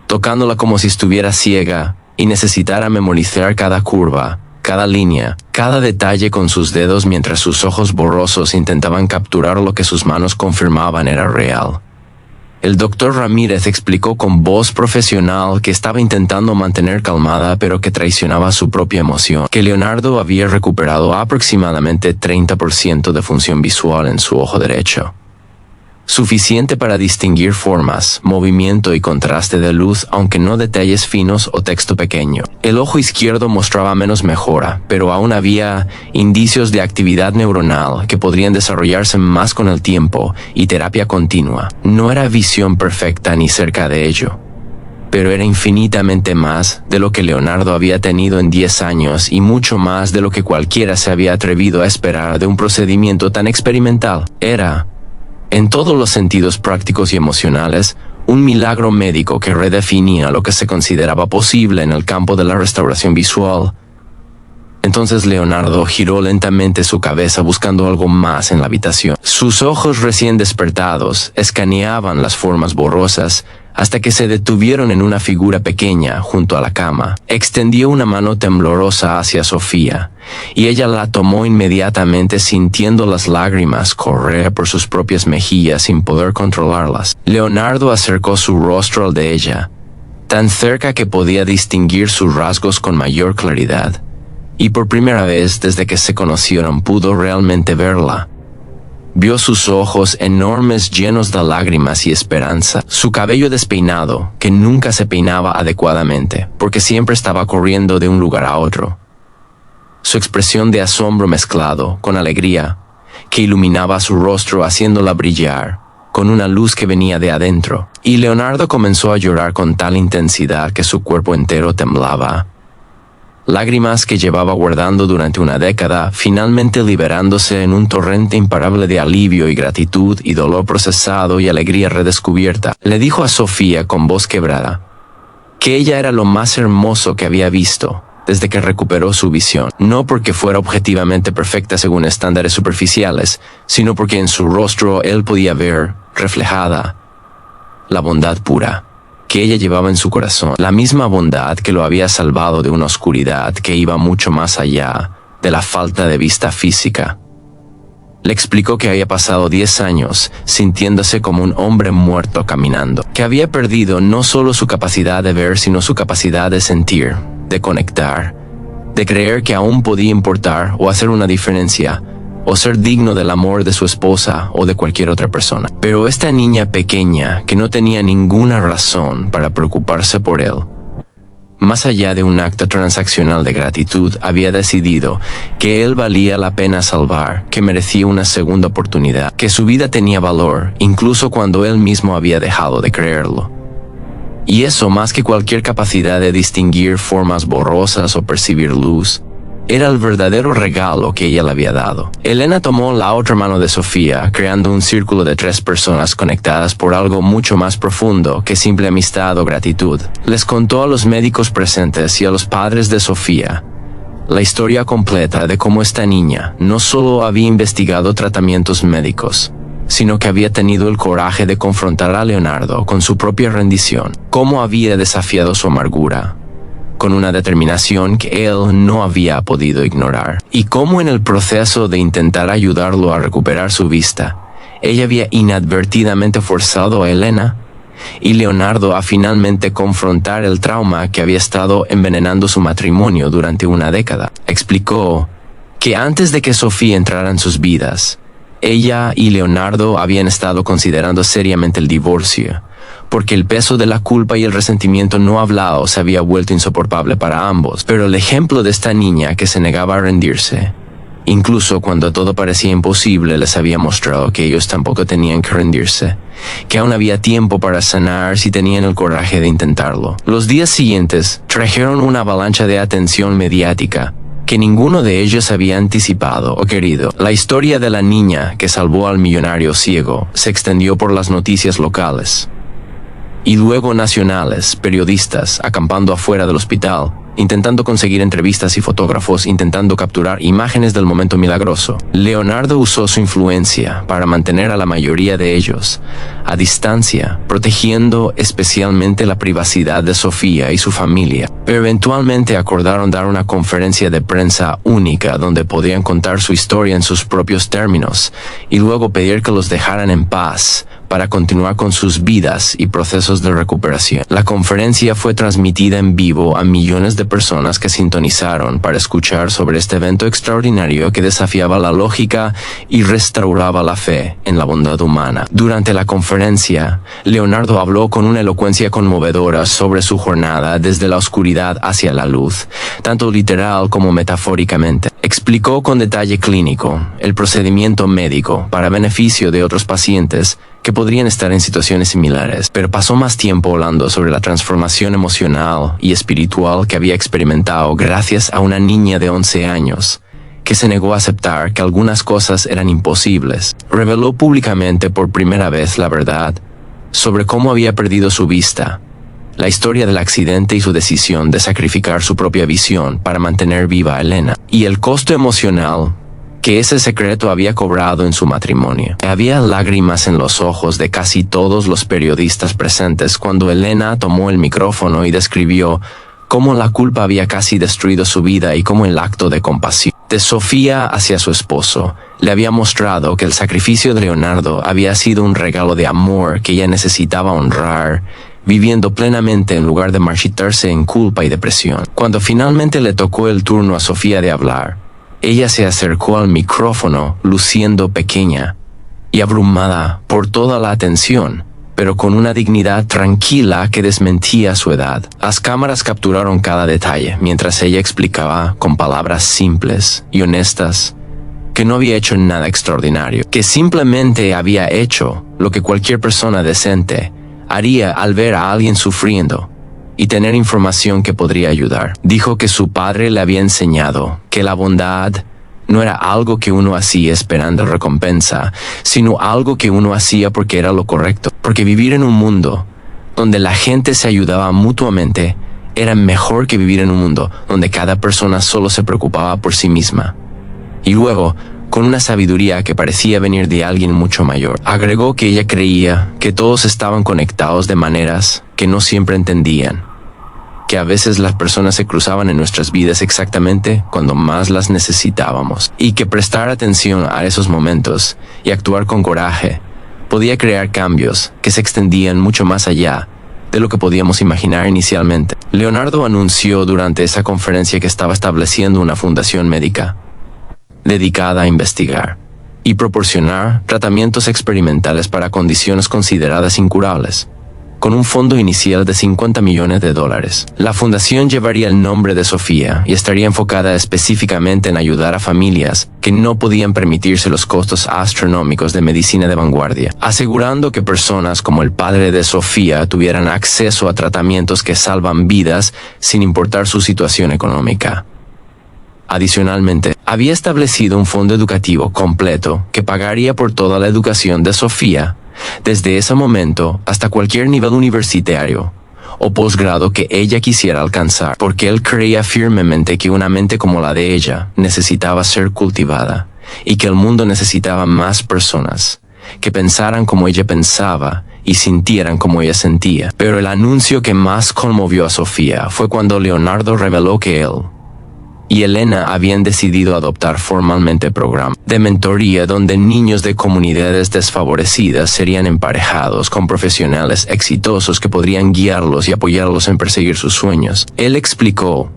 tocándola como si estuviera ciega y necesitara memorizar cada curva, cada línea, cada detalle con sus dedos mientras sus ojos borrosos intentaban capturar lo que sus manos confirmaban era real. El doctor Ramírez explicó con voz profesional que estaba intentando mantener calmada pero que traicionaba su propia emoción, que Leonardo había recuperado aproximadamente 30% de función visual en su ojo derecho. Suficiente para distinguir formas, movimiento y contraste de luz, aunque no detalles finos o texto pequeño. El ojo izquierdo mostraba menos mejora, pero aún había indicios de actividad neuronal que podrían desarrollarse más con el tiempo y terapia continua. No era visión perfecta ni cerca de ello, pero era infinitamente más de lo que Leonardo había tenido en 10 años y mucho más de lo que cualquiera se había atrevido a esperar de un procedimiento tan experimental. Era, en todos los sentidos prácticos y emocionales, un milagro médico que redefinía lo que se consideraba posible en el campo de la restauración visual. Entonces Leonardo giró lentamente su cabeza buscando algo más en la habitación. Sus ojos recién despertados escaneaban las formas borrosas hasta que se detuvieron en una figura pequeña junto a la cama. Extendió una mano temblorosa hacia Sofía, y ella la tomó inmediatamente sintiendo las lágrimas correr por sus propias mejillas sin poder controlarlas. Leonardo acercó su rostro al de ella, tan cerca que podía distinguir sus rasgos con mayor claridad, y por primera vez desde que se conocieron pudo realmente verla. Vio sus ojos enormes llenos de lágrimas y esperanza, su cabello despeinado, que nunca se peinaba adecuadamente, porque siempre estaba corriendo de un lugar a otro. Su expresión de asombro mezclado con alegría, que iluminaba su rostro haciéndola brillar, con una luz que venía de adentro, y Leonardo comenzó a llorar con tal intensidad que su cuerpo entero temblaba. Lágrimas que llevaba guardando durante una década, finalmente liberándose en un torrente imparable de alivio y gratitud y dolor procesado y alegría redescubierta. Le dijo a Sofía con voz quebrada que ella era lo más hermoso que había visto desde que recuperó su visión, no porque fuera objetivamente perfecta según estándares superficiales, sino porque en su rostro él podía ver reflejada la bondad pura que ella llevaba en su corazón, la misma bondad que lo había salvado de una oscuridad que iba mucho más allá de la falta de vista física. Le explicó que había pasado 10 años sintiéndose como un hombre muerto caminando, que había perdido no solo su capacidad de ver, sino su capacidad de sentir, de conectar, de creer que aún podía importar o hacer una diferencia, o ser digno del amor de su esposa o de cualquier otra persona. Pero esta niña pequeña, que no tenía ninguna razón para preocuparse por él, más allá de un acto transaccional de gratitud, había decidido que él valía la pena salvar, que merecía una segunda oportunidad, que su vida tenía valor, incluso cuando él mismo había dejado de creerlo. Y eso, más que cualquier capacidad de distinguir formas borrosas o percibir luz, Era el verdadero regalo que ella le había dado. Elena tomó la otra mano de Sofía, creando un círculo de 3 personas conectadas por algo mucho más profundo que simple amistad o gratitud. Les contó a los médicos presentes y a los padres de Sofía la historia completa de cómo esta niña no solo había investigado tratamientos médicos, sino que había tenido el coraje de confrontar a Leonardo con su propia rendición, cómo había desafiado su amargura con una determinación que él no había podido ignorar, y cómo en el proceso de intentar ayudarlo a recuperar su vista, ella había inadvertidamente forzado a Elena y Leonardo a finalmente confrontar el trauma que había estado envenenando su matrimonio durante una década. Explicó que antes de que Sofía entrara en sus vidas, ella y Leonardo habían estado considerando seriamente el divorcio, porque el peso de la culpa y el resentimiento no hablado se había vuelto insoportable para ambos. Pero el ejemplo de esta niña que se negaba a rendirse, incluso cuando todo parecía imposible, les había mostrado que ellos tampoco tenían que rendirse, que aún había tiempo para sanar si tenían el coraje de intentarlo. Los días siguientes trajeron una avalancha de atención mediática que ninguno de ellos había anticipado o querido. La historia de la niña que salvó al millonario ciego se extendió por las noticias locales y luego nacionales, periodistas acampando afuera del hospital, intentando conseguir entrevistas y fotógrafos intentando capturar imágenes del momento milagroso. Leonardo usó su influencia para mantener a la mayoría de ellos a distancia, protegiendo especialmente la privacidad de Sofía y su familia. Pero eventualmente acordaron dar una conferencia de prensa única donde podían contar su historia en sus propios términos y luego pedir que los dejaran en paz para continuar con sus vidas y procesos de recuperación. La conferencia fue transmitida en vivo a millones de personas que sintonizaron para escuchar sobre este evento extraordinario que desafiaba la lógica y restauraba la fe en la bondad humana. Durante la conferencia, Leonardo habló con una elocuencia conmovedora sobre su jornada desde la oscuridad hacia la luz, tanto literal como metafóricamente. Explicó con detalle clínico el procedimiento médico para beneficio de otros pacientes que podrían estar en situaciones similares, pero pasó más tiempo hablando sobre la transformación emocional y espiritual que había experimentado gracias a una niña de 11 años que se negó a aceptar que algunas cosas eran imposibles. Reveló públicamente por primera vez la verdad sobre cómo había perdido su vista, la historia del accidente y su decisión de sacrificar su propia visión para mantener viva a Elena, y el costo emocional que ese secreto había cobrado en su matrimonio. Había lágrimas en los ojos de casi todos los periodistas presentes cuando Elena tomó el micrófono y describió cómo la culpa había casi destruido su vida y cómo el acto de compasión de Sofía hacia su esposo le había mostrado que el sacrificio de Leonardo había sido un regalo de amor que ella necesitaba honrar, viviendo plenamente en lugar de marchitarse en culpa y depresión. Cuando finalmente le tocó el turno a Sofía de hablar, ella se acercó al micrófono luciendo pequeña y abrumada por toda la atención, pero con una dignidad tranquila que desmentía su edad. Las cámaras capturaron cada detalle mientras ella explicaba con palabras simples y honestas que no había hecho nada extraordinario, que simplemente había hecho lo que cualquier persona decente haría al ver a alguien sufriendo y tener información que podría ayudar. Dijo que su padre le había enseñado que la bondad no era algo que uno hacía esperando recompensa, sino algo que uno hacía porque era lo correcto. Porque vivir en un mundo donde la gente se ayudaba mutuamente era mejor que vivir en un mundo donde cada persona solo se preocupaba por sí misma. Y luego, con una sabiduría que parecía venir de alguien mucho mayor, agregó que ella creía que todos estaban conectados de maneras que no siempre entendían, que a veces las personas se cruzaban en nuestras vidas exactamente cuando más las necesitábamos, y que prestar atención a esos momentos y actuar con coraje podía crear cambios que se extendían mucho más allá de lo que podíamos imaginar inicialmente. Leonardo anunció durante esa conferencia que estaba estableciendo una fundación médica dedicada a investigar y proporcionar tratamientos experimentales para condiciones consideradas incurables, con un fondo inicial de $50 millones. La fundación llevaría el nombre de Sofía y estaría enfocada específicamente en ayudar a familias que no podían permitirse los costos astronómicos de medicina de vanguardia, asegurando que personas como el padre de Sofía tuvieran acceso a tratamientos que salvan vidas sin importar su situación económica. Adicionalmente, había establecido un fondo educativo completo que pagaría por toda la educación de Sofía, desde ese momento hasta cualquier nivel universitario o posgrado que ella quisiera alcanzar, porque él creía firmemente que una mente como la de ella necesitaba ser cultivada y que el mundo necesitaba más personas que pensaran como ella pensaba y sintieran como ella sentía. Pero el anuncio que más conmovió a Sofía fue cuando Leonardo reveló que él y Elena habían decidido adoptar formalmente el programa de mentoría donde niños de comunidades desfavorecidas serían emparejados con profesionales exitosos que podrían guiarlos y apoyarlos en perseguir sus sueños. Él explicó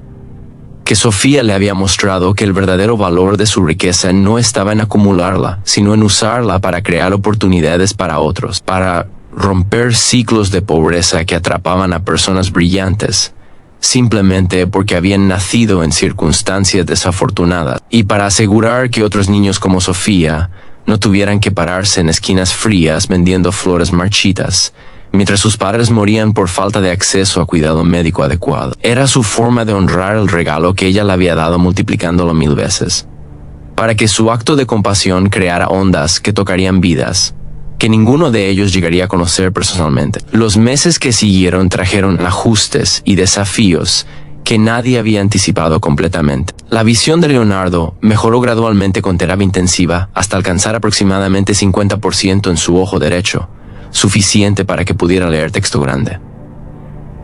que Sofía le había mostrado que el verdadero valor de su riqueza no estaba en acumularla, sino en usarla para crear oportunidades para otros, para romper ciclos de pobreza que atrapaban a personas brillantes, simplemente porque habían nacido en circunstancias desafortunadas, y para asegurar que otros niños como Sofía no tuvieran que pararse en esquinas frías vendiendo flores marchitas, mientras sus padres morían por falta de acceso a cuidado médico adecuado. Era su forma de honrar el regalo que ella le había dado multiplicándolo 1000 veces, para que su acto de compasión creara ondas que tocarían vidas que ninguno de ellos llegaría a conocer personalmente. Los meses que siguieron trajeron ajustes y desafíos que nadie había anticipado completamente. La visión de Leonardo mejoró gradualmente con terapia intensiva hasta alcanzar aproximadamente 50% en su ojo derecho, suficiente para que pudiera leer texto grande,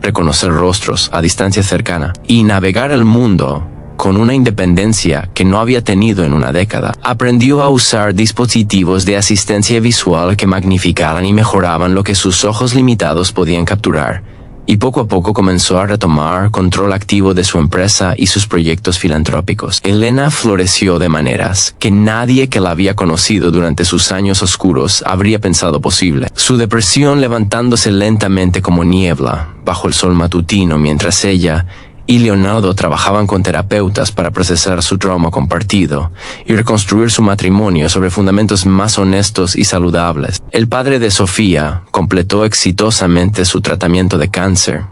reconocer rostros a distancia cercana y navegar el mundo con una independencia que no había tenido en una década. Aprendió a usar dispositivos de asistencia visual que magnificaban y mejoraban lo que sus ojos limitados podían capturar, y poco a poco comenzó a retomar control activo de su empresa y sus proyectos filantrópicos. Elena floreció de maneras que nadie que la había conocido durante sus años oscuros habría pensado posible. Su depresión levantándose lentamente como niebla bajo el sol matutino mientras ella y Leonardo trabajaban con terapeutas para procesar su trauma compartido y reconstruir su matrimonio sobre fundamentos más honestos y saludables. El padre de Sofía completó exitosamente su tratamiento de cáncer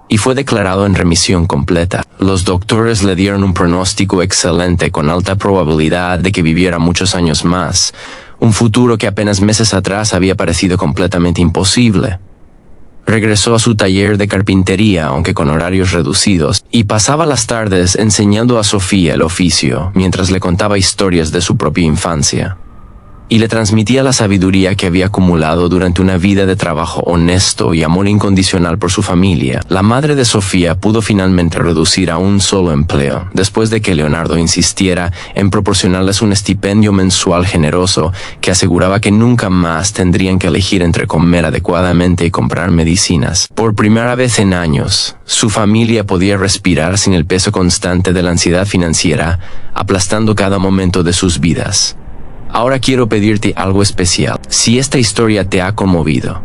y fue declarado en remisión completa. Los doctores le dieron un pronóstico excelente con alta probabilidad de que viviera muchos años más, un futuro que apenas meses atrás había parecido completamente imposible. Regresó a su taller de carpintería, aunque con horarios reducidos, y pasaba las tardes enseñando a Sofía el oficio, mientras le contaba historias de su propia infancia, y le transmitía la sabiduría que había acumulado durante una vida de trabajo honesto y amor incondicional por su familia. La madre de Sofía pudo finalmente reducir a un solo empleo, después de que Leonardo insistiera en proporcionarles un estipendio mensual generoso que aseguraba que nunca más tendrían que elegir entre comer adecuadamente y comprar medicinas. Por primera vez en años, su familia podía respirar sin el peso constante de la ansiedad financiera, aplastando cada momento de sus vidas. Ahora quiero pedirte algo especial. Si esta historia te ha conmovido,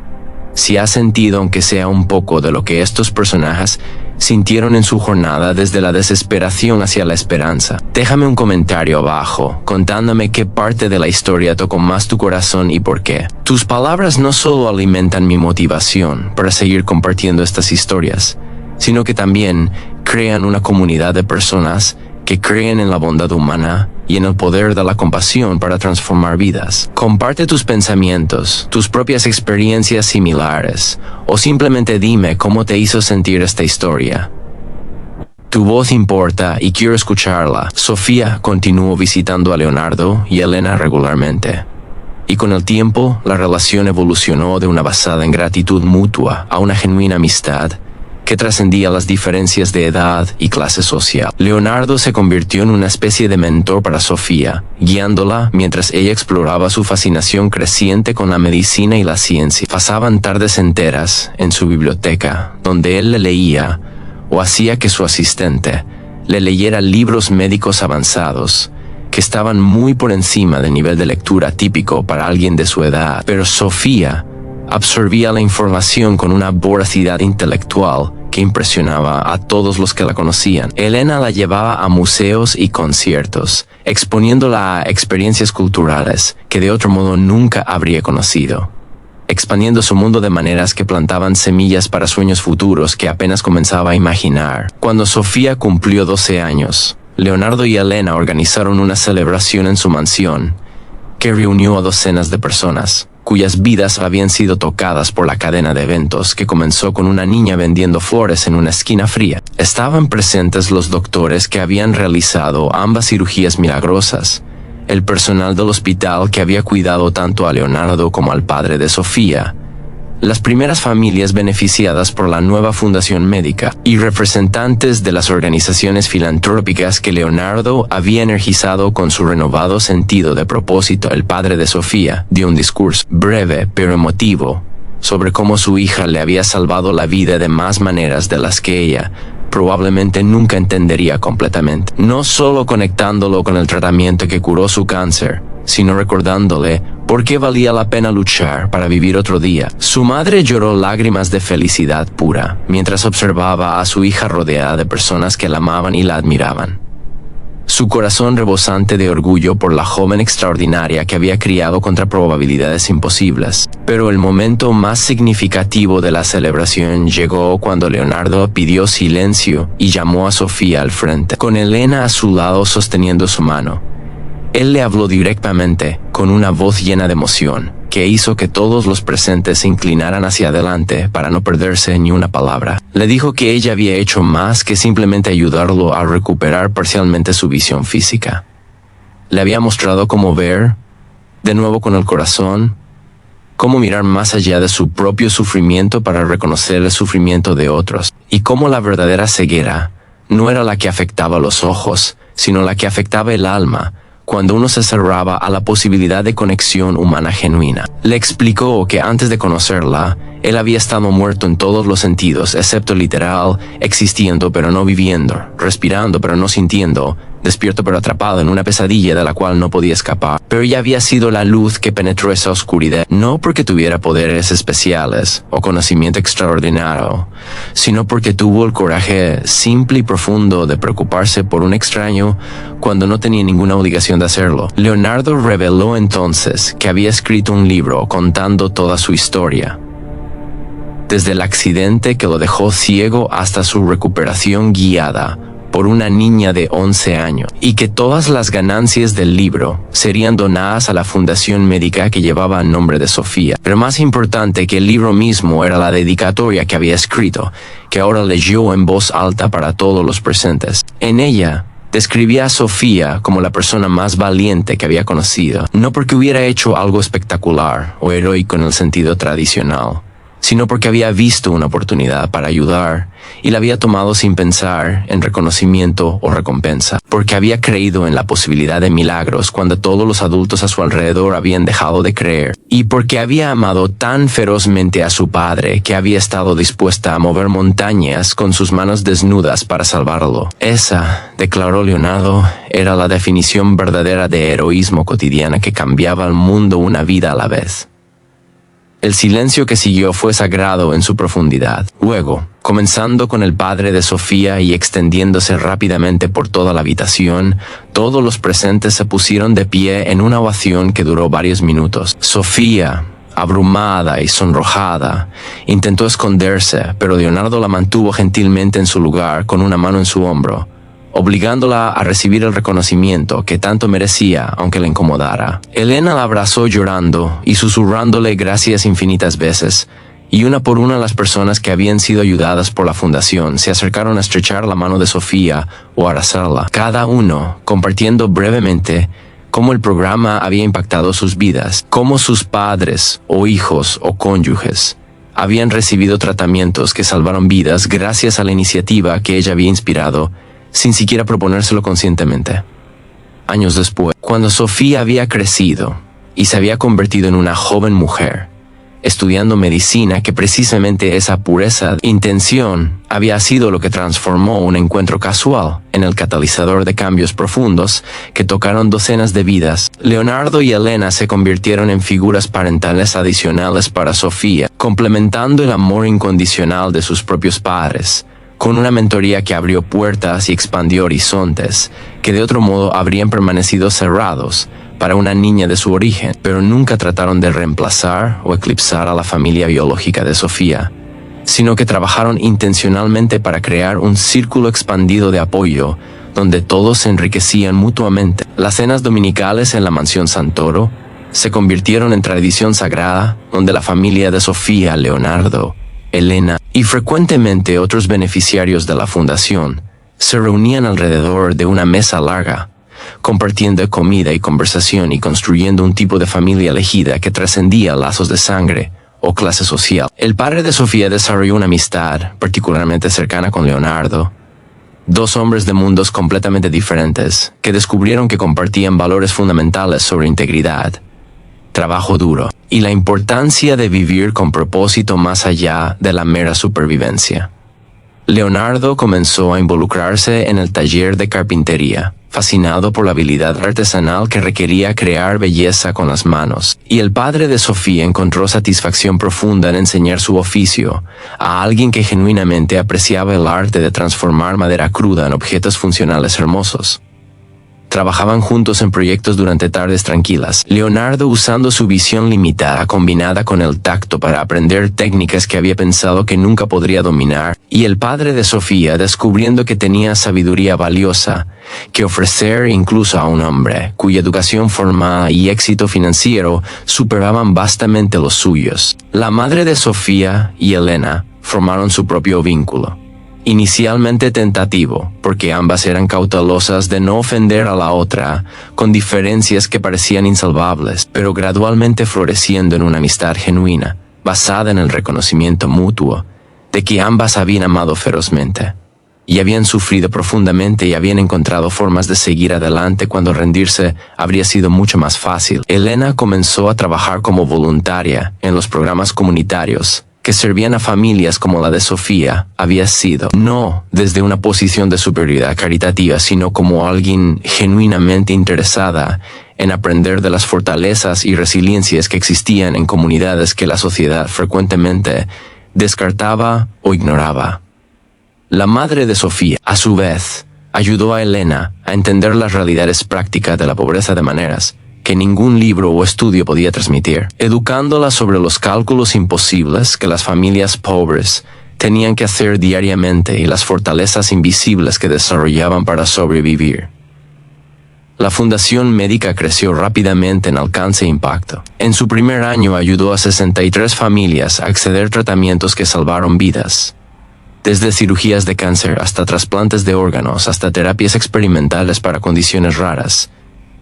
si has sentido aunque sea un poco de lo que estos personajes sintieron en su jornada desde la desesperación hacia la esperanza, déjame un comentario abajo contándome qué parte de la historia tocó más tu corazón y por qué. Tus palabras no solo alimentan mi motivación para seguir compartiendo estas historias, sino que también crean una comunidad de personas que creen en la bondad humana y en el poder de la compasión para transformar vidas. Comparte tus pensamientos, tus propias experiencias similares, o simplemente dime cómo te hizo sentir esta historia. Tu voz importa y quiero escucharla. Sofía continuó visitando a Leonardo y Elena regularmente, y con el tiempo la relación evolucionó de una basada en gratitud mutua a una genuina amistad que trascendía las diferencias de edad y clase social. Leonardo se convirtió en una especie de mentor para Sofía, guiándola mientras ella exploraba su fascinación creciente con la medicina y la ciencia. Pasaban tardes enteras en su biblioteca, donde él le leía o hacía que su asistente le leyera libros médicos avanzados que estaban muy por encima del nivel de lectura típico para alguien de su edad. Pero Sofía absorbía la información con una voracidad intelectual que impresionaba a todos los que la conocían. Elena la llevaba a museos y conciertos, exponiéndola a experiencias culturales que de otro modo nunca habría conocido, expandiendo su mundo de maneras que plantaban semillas para sueños futuros que apenas comenzaba a imaginar. Cuando Sofía cumplió 12 años, Leonardo y Elena organizaron una celebración en su mansión, que reunió a docenas de personas, cuyas vidas habían sido tocadas por la cadena de eventos que comenzó con una niña vendiendo flores en una esquina fría. Estaban presentes los doctores que habían realizado ambas cirugías milagrosas, el personal del hospital que había cuidado tanto a Leonardo como al padre de Sofía, las primeras familias beneficiadas por la nueva fundación médica y representantes de las organizaciones filantrópicas que Leonardo había energizado con su renovado sentido de propósito. El padre de Sofía dio un discurso breve pero emotivo sobre cómo su hija le había salvado la vida de más maneras de las que ella probablemente nunca entendería completamente, no solo conectándolo con el tratamiento que curó su cáncer, sino recordándole por qué valía la pena luchar para vivir otro día. Su madre lloró lágrimas de felicidad pura mientras observaba a su hija rodeada de personas que la amaban y la admiraban. Su corazón rebosante de orgullo por la joven extraordinaria que había criado contra probabilidades imposibles. Pero el momento más significativo de la celebración llegó cuando Leonardo pidió silencio y llamó a Sofía al frente, con Elena a su lado sosteniendo su mano. Él le habló directamente, con una voz llena de emoción, que hizo que todos los presentes se inclinaran hacia adelante para no perderse ni una palabra. Le dijo que ella había hecho más que simplemente ayudarlo a recuperar parcialmente su visión física. Le había mostrado cómo ver, de nuevo con el corazón, cómo mirar más allá de su propio sufrimiento para reconocer el sufrimiento de otros, y cómo la verdadera ceguera no era la que afectaba los ojos, sino la que afectaba el alma, cuando uno se cerraba a la posibilidad de conexión humana genuina. Le explicó que antes de conocerla, él había estado muerto en todos los sentidos, excepto literal, existiendo pero no viviendo, respirando pero no sintiendo, despierto pero atrapado en una pesadilla de la cual no podía escapar. Pero ella había sido la luz que penetró esa oscuridad, no porque tuviera poderes especiales o conocimiento extraordinario, sino porque tuvo el coraje simple y profundo de preocuparse por un extraño cuando no tenía ninguna obligación de hacerlo. Leonardo reveló entonces que había escrito un libro contando toda su historia, desde el accidente que lo dejó ciego hasta su recuperación guiada por una niña de 11 años, y que todas las ganancias del libro serían donadas a la fundación médica que llevaba el nombre de Sofía. Pero más importante que el libro mismo era la dedicatoria que había escrito, que ahora leyó en voz alta para todos los presentes. En ella describía a Sofía como la persona más valiente que había conocido, no porque hubiera hecho algo espectacular o heroico en el sentido tradicional, sino porque había visto una oportunidad para ayudar y la había tomado sin pensar en reconocimiento o recompensa, porque había creído en la posibilidad de milagros cuando todos los adultos a su alrededor habían dejado de creer, y porque había amado tan ferozmente a su padre que había estado dispuesta a mover montañas con sus manos desnudas para salvarlo. Esa, declaró Leonardo, era la definición verdadera de heroísmo cotidiana que cambiaba el mundo una vida a la vez. El silencio que siguió fue sagrado en su profundidad. Luego, comenzando con el padre de Sofía y extendiéndose rápidamente por toda la habitación, todos los presentes se pusieron de pie en una ovación que duró varios minutos. Sofía, abrumada y sonrojada, intentó esconderse, pero Leonardo la mantuvo gentilmente en su lugar con una mano en su hombro, obligándola a recibir el reconocimiento que tanto merecía aunque la incomodara. Elena la abrazó llorando y susurrándole gracias infinitas veces, y una por una las personas que habían sido ayudadas por la fundación se acercaron a estrechar la mano de Sofía o abrazarla, cada uno compartiendo brevemente cómo el programa había impactado sus vidas, cómo sus padres o hijos o cónyuges habían recibido tratamientos que salvaron vidas gracias a la iniciativa que ella había inspirado sin siquiera proponérselo conscientemente. Años después, cuando Sofía había crecido y se había convertido en una joven mujer, estudiando medicina, que precisamente esa pureza de intención había sido lo que transformó un encuentro casual en el catalizador de cambios profundos que tocaron docenas de vidas, Leonardo y Elena se convirtieron en figuras parentales adicionales para Sofía, complementando el amor incondicional de sus propios padres, con una mentoría que abrió puertas y expandió horizontes que de otro modo habrían permanecido cerrados para una niña de su origen, pero nunca trataron de reemplazar o eclipsar a la familia biológica de Sofía, sino que trabajaron intencionalmente para crear un círculo expandido de apoyo donde todos se enriquecían mutuamente. Las cenas dominicales en la mansión Santoro se convirtieron en tradición sagrada, donde la familia de Sofía, Leonardo, Elena y frecuentemente otros beneficiarios de la fundación se reunían alrededor de una mesa larga, compartiendo comida y conversación y construyendo un tipo de familia elegida que trascendía lazos de sangre o clase social. El padre de Sofía desarrolló una amistad particularmente cercana con Leonardo, dos hombres de mundos completamente diferentes que descubrieron que compartían valores fundamentales sobre integridad, trabajo duro y la importancia de vivir con propósito más allá de la mera supervivencia. Leonardo comenzó a involucrarse en el taller de carpintería, fascinado por la habilidad artesanal que requería crear belleza con las manos, y el padre de Sofía encontró satisfacción profunda en enseñar su oficio a alguien que genuinamente apreciaba el arte de transformar madera cruda en objetos funcionales hermosos. Trabajaban juntos en proyectos durante tardes tranquilas, Leonardo usando su visión limitada combinada con el tacto para aprender técnicas que había pensado que nunca podría dominar, y el padre de Sofía descubriendo que tenía sabiduría valiosa que ofrecer incluso a un hombre cuya educación formal y éxito financiero superaban vastamente los suyos. La madre de Sofía y Elena formaron su propio vínculo. Inicialmente tentativo, porque ambas eran cautelosas de no ofender a la otra, con diferencias que parecían insalvables, pero gradualmente floreciendo en una amistad genuina, basada en el reconocimiento mutuo, de que ambas habían amado ferozmente, y habían sufrido profundamente y habían encontrado formas de seguir adelante cuando rendirse habría sido mucho más fácil. Elena comenzó a trabajar como voluntaria en los programas comunitarios, que servían a familias como la de Sofía. Había sido, no desde una posición de superioridad caritativa, sino como alguien genuinamente interesada en aprender de las fortalezas y resiliencias que existían en comunidades que la sociedad frecuentemente descartaba o ignoraba. La madre de Sofía, a su vez, ayudó a Elena a entender las realidades prácticas de la pobreza de maneras que ningún libro o estudio podía transmitir, educándola sobre los cálculos imposibles que las familias pobres tenían que hacer diariamente y las fortalezas invisibles que desarrollaban para sobrevivir. La Fundación Médica creció rápidamente en alcance e impacto. En su primer año ayudó a 63 familias a acceder a tratamientos que salvaron vidas. Desde cirugías de cáncer hasta trasplantes de órganos, hasta terapias experimentales para condiciones raras,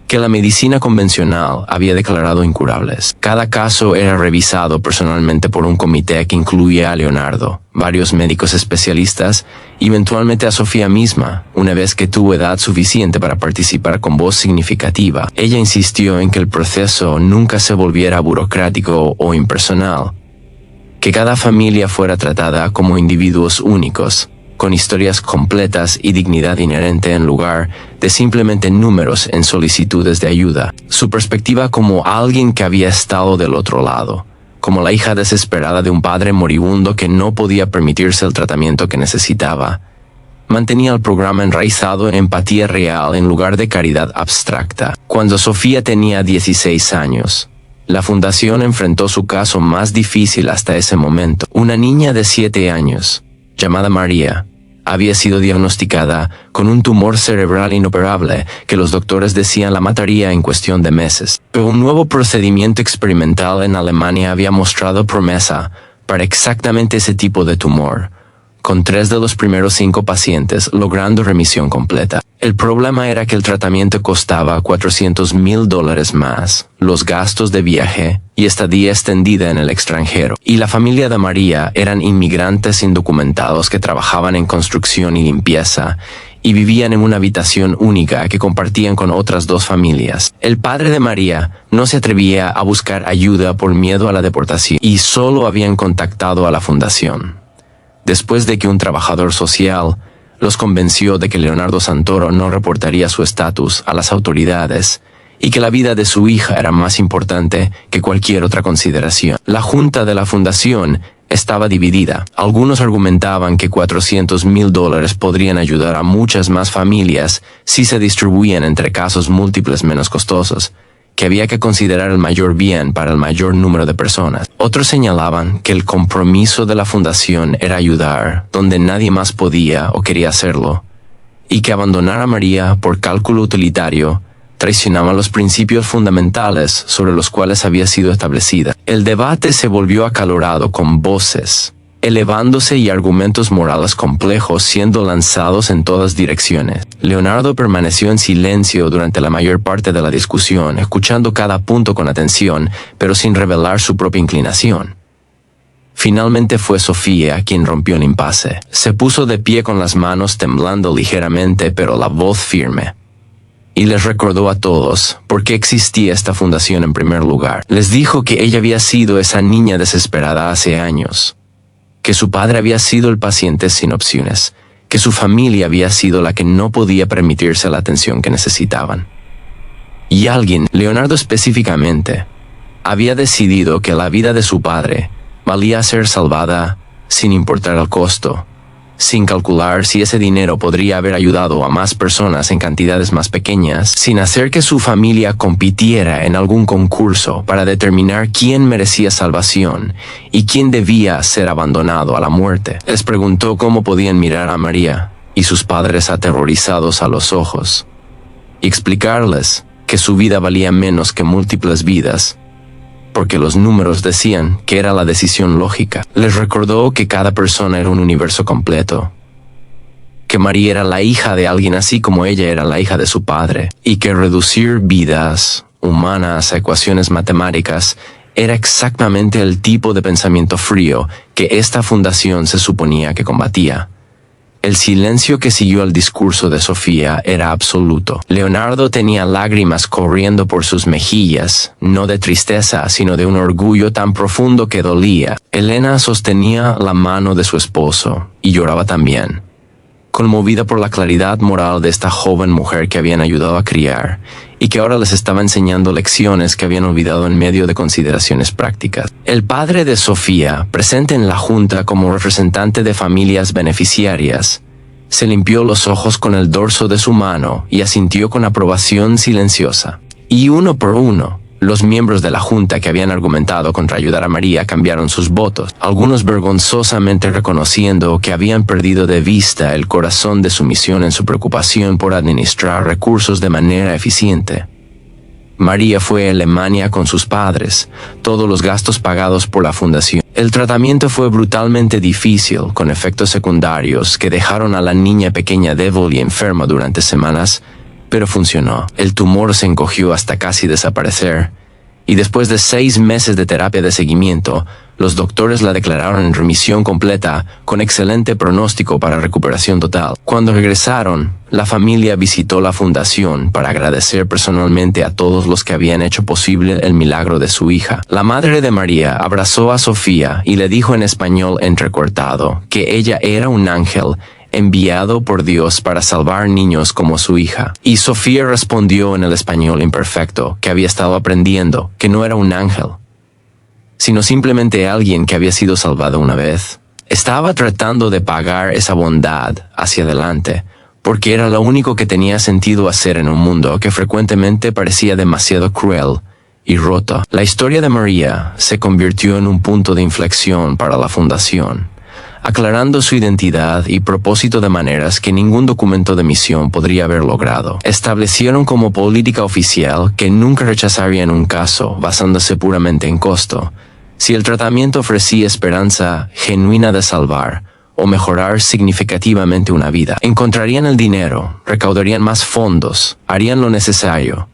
que la medicina convencional había declarado incurables. Cada caso era revisado personalmente por un comité que incluía a Leonardo, varios médicos especialistas y eventualmente a Sofía misma, una vez que tuvo edad suficiente para participar con voz significativa. Ella insistió en que el proceso nunca se volviera burocrático o impersonal, que cada familia fuera tratada como individuos únicos, con historias completas y dignidad inherente en lugar de simplemente números en solicitudes de ayuda. Su perspectiva como alguien que había estado del otro lado, como la hija desesperada de un padre moribundo que no podía permitirse el tratamiento que necesitaba, mantenía el programa enraizado en empatía real en lugar de caridad abstracta. Cuando Sofía tenía 16 años, la fundación enfrentó su caso más difícil hasta ese momento. Una niña de 7 años, llamada María, había sido diagnosticada con un tumor cerebral inoperable que los doctores decían la mataría en cuestión de meses. Pero un nuevo procedimiento experimental en Alemania había mostrado promesa para exactamente ese tipo de tumor, con 3 de los primeros 5 pacientes logrando remisión completa. El problema era que el tratamiento costaba $400,000 más, los gastos de viaje y estadía extendida en el extranjero. Y la familia de María eran inmigrantes indocumentados que trabajaban en construcción y limpieza y vivían en una habitación única que compartían con otras 2 familias. El padre de María no se atrevía a buscar ayuda por miedo a la deportación y solo habían contactado a la fundación. Después de que un trabajador social los convenció de que Leonardo Santoro no reportaría su estatus a las autoridades y que la vida de su hija era más importante que cualquier otra consideración. La junta de la fundación estaba dividida. Algunos argumentaban que $400,000 podrían ayudar a muchas más familias si se distribuían entre casos múltiples menos costosos, que había que considerar el mayor bien para el mayor número de personas. Otros señalaban que el compromiso de la fundación era ayudar donde nadie más podía o quería hacerlo, y que abandonar a María por cálculo utilitario traicionaba los principios fundamentales sobre los cuales había sido establecida. El debate se volvió acalorado con voces elevándose y argumentos morales complejos siendo lanzados en todas direcciones. Leonardo permaneció en silencio durante la mayor parte de la discusión, escuchando cada punto con atención, pero sin revelar su propia inclinación. Finalmente fue Sofía quien rompió el impasse. Se puso de pie con las manos temblando ligeramente, pero la voz firme. Y les recordó a todos por qué existía esta fundación en primer lugar. Les dijo que ella había sido esa niña desesperada hace años, que su padre había sido el paciente sin opciones, que su familia había sido la que no podía permitirse la atención que necesitaban. Y alguien, Leonardo específicamente, había decidido que la vida de su padre valía ser salvada sin importar el costo, sin calcular si ese dinero podría haber ayudado a más personas en cantidades más pequeñas, sin hacer que su familia compitiera en algún concurso para determinar quién merecía salvación y quién debía ser abandonado a la muerte. Les preguntó cómo podían mirar a María y sus padres aterrorizados a los ojos, y explicarles que su vida valía menos que múltiples vidas, porque los números decían que era la decisión lógica. Les recordó que cada persona era un universo completo, que María era la hija de alguien así como ella era la hija de su padre, y que reducir vidas humanas a ecuaciones matemáticas era exactamente el tipo de pensamiento frío que esta fundación se suponía que combatía. El silencio que siguió al discurso de Sofía era absoluto. Leonardo tenía lágrimas corriendo por sus mejillas, no de tristeza, sino de un orgullo tan profundo que dolía. Elena sostenía la mano de su esposo y lloraba también, conmovida por la claridad moral de esta joven mujer que habían ayudado a criar y que ahora les estaba enseñando lecciones que habían olvidado en medio de consideraciones prácticas. El padre de Sofía, presente en la junta como representante de familias beneficiarias, se limpió los ojos con el dorso de su mano y asintió con aprobación silenciosa. Y uno por uno, los miembros de la junta que habían argumentado contra ayudar a María cambiaron sus votos, algunos vergonzosamente reconociendo que habían perdido de vista el corazón de su misión en su preocupación por administrar recursos de manera eficiente. María fue a Alemania con sus padres, todos los gastos pagados por la fundación. El tratamiento fue brutalmente difícil, con efectos secundarios que dejaron a la niña pequeña débil y enferma durante semanas, pero funcionó. El tumor se encogió hasta casi desaparecer, y después de 6 meses de terapia de seguimiento, los doctores la declararon en remisión completa, con excelente pronóstico para recuperación total. Cuando regresaron, la familia visitó la fundación para agradecer personalmente a todos los que habían hecho posible el milagro de su hija. La madre de María abrazó a Sofía y le dijo en español entrecortado que ella era un ángel enviado por Dios para salvar niños como su hija. Y Sofía respondió en el español imperfecto que había estado aprendiendo que no era un ángel, sino simplemente alguien que había sido salvado una vez. Estaba tratando de pagar esa bondad hacia adelante, porque era lo único que tenía sentido hacer en un mundo que frecuentemente parecía demasiado cruel y roto. La historia de María se convirtió en un punto de inflexión para la fundación, aclarando su identidad y propósito de maneras que ningún documento de misión podría haber logrado. Establecieron como política oficial que nunca rechazarían un caso basándose puramente en costo, si el tratamiento ofrecía esperanza genuina de salvar o mejorar significativamente una vida. Encontrarían el dinero, recaudarían más fondos, harían lo necesario,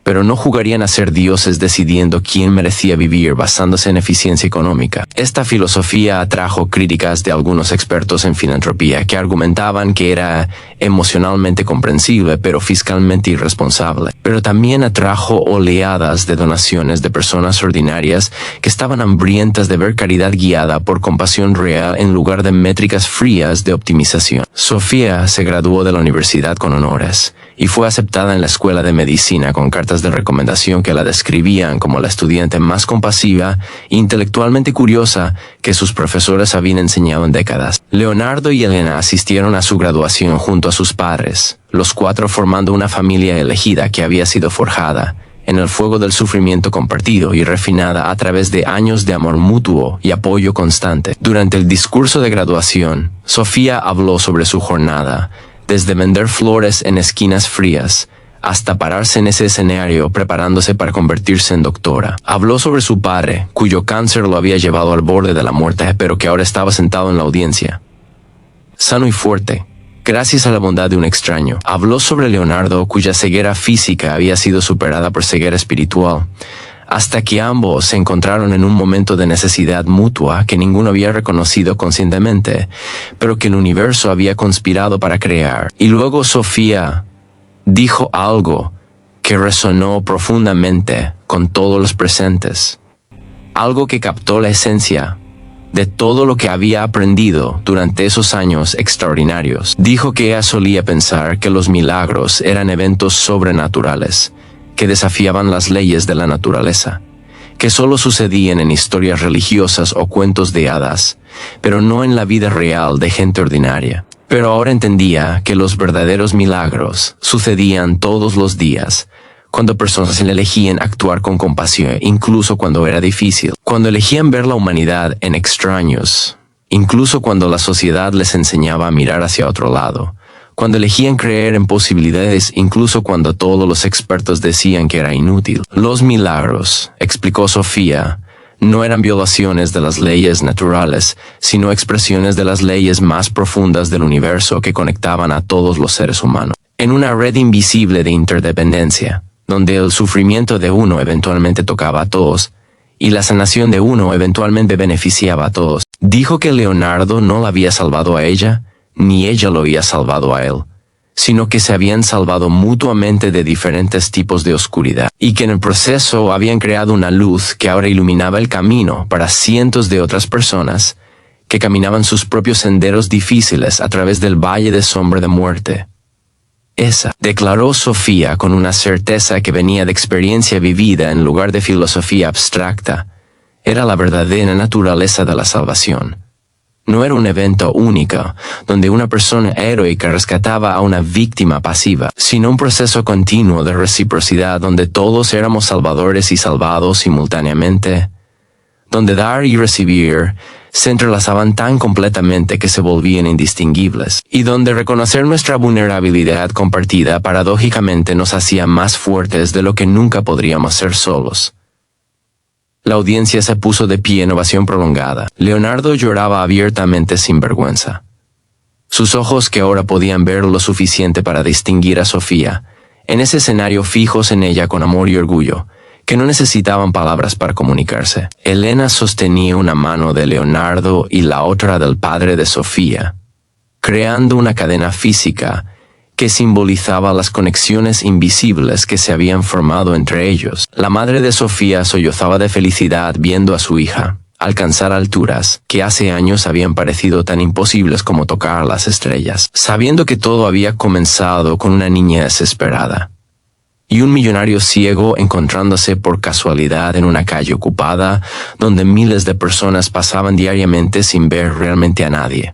pero no jugarían a ser dioses decidiendo quién merecía vivir basándose en eficiencia económica. Esta filosofía atrajo críticas de algunos expertos en filantropía que argumentaban que era emocionalmente comprensible pero fiscalmente irresponsable. Pero también atrajo oleadas de donaciones de personas ordinarias que estaban hambrientas de ver caridad guiada por compasión real en lugar de métricas frías de optimización. Sofía se graduó de la universidad con honores y fue aceptada en la escuela de medicina con cartas de recomendación que la describían como la estudiante más compasiva e intelectualmente curiosa que sus profesores habían enseñado en décadas. Leonardo y Elena asistieron a su graduación junto a sus padres, los 4 formando una familia elegida que había sido forjada en el fuego del sufrimiento compartido y refinada a través de años de amor mutuo y apoyo constante. Durante el discurso de graduación, Sofía habló sobre su jornada, desde vender flores en esquinas frías, hasta pararse en ese escenario preparándose para convertirse en doctora. Habló sobre su padre, cuyo cáncer lo había llevado al borde de la muerte, pero que ahora estaba sentado en la audiencia, sano y fuerte, gracias a la bondad de un extraño. Habló sobre Leonardo, cuya ceguera física había sido superada por ceguera espiritual, hasta que ambos se encontraron en un momento de necesidad mutua que ninguno había reconocido conscientemente, pero que el universo había conspirado para crear. Y luego Sofía dijo algo que resonó profundamente con todos los presentes, algo que captó la esencia de todo lo que había aprendido durante esos años extraordinarios. Dijo que ella solía pensar que los milagros eran eventos sobrenaturales, que desafiaban las leyes de la naturaleza, que solo sucedían en historias religiosas o cuentos de hadas, pero no en la vida real de gente ordinaria. Pero ahora entendía que los verdaderos milagros sucedían todos los días, cuando personas elegían actuar con compasión, incluso cuando era difícil, cuando elegían ver la humanidad en extraños, incluso cuando la sociedad les enseñaba a mirar hacia otro lado, cuando elegían creer en posibilidades, incluso cuando todos los expertos decían que era inútil. Los milagros, explicó Sofía, no eran violaciones de las leyes naturales, sino expresiones de las leyes más profundas del universo que conectaban a todos los seres humanos, en una red invisible de interdependencia, donde el sufrimiento de uno eventualmente tocaba a todos, y la sanación de uno eventualmente beneficiaba a todos. Dijo que Leonardo no la había salvado a ella, ni ella lo había salvado a él, sino que se habían salvado mutuamente de diferentes tipos de oscuridad, y que en el proceso habían creado una luz que ahora iluminaba el camino para cientos de otras personas que caminaban sus propios senderos difíciles a través del valle de sombra de muerte. Esa, declaró Sofía con una certeza que venía de experiencia vivida en lugar de filosofía abstracta, era la verdadera naturaleza de la salvación. No era un evento único, donde una persona heroica rescataba a una víctima pasiva, sino un proceso continuo de reciprocidad donde todos éramos salvadores y salvados simultáneamente, donde dar y recibir se entrelazaban tan completamente que se volvían indistinguibles, y donde reconocer nuestra vulnerabilidad compartida paradójicamente nos hacía más fuertes de lo que nunca podríamos ser solos. La audiencia se puso de pie en ovación prolongada. Leonardo lloraba abiertamente sin vergüenza. Sus ojos, que ahora podían ver lo suficiente para distinguir a Sofía, en ese escenario fijos en ella con amor y orgullo, que no necesitaban palabras para comunicarse. Elena sostenía una mano de Leonardo y la otra del padre de Sofía, creando una cadena física que simbolizaba las conexiones invisibles que se habían formado entre ellos. La madre de Sofía sollozaba de felicidad viendo a su hija alcanzar alturas que hace años habían parecido tan imposibles como tocar las estrellas, sabiendo que todo había comenzado con una niña desesperada y un millonario ciego encontrándose por casualidad en una calle ocupada donde miles de personas pasaban diariamente sin ver realmente a nadie.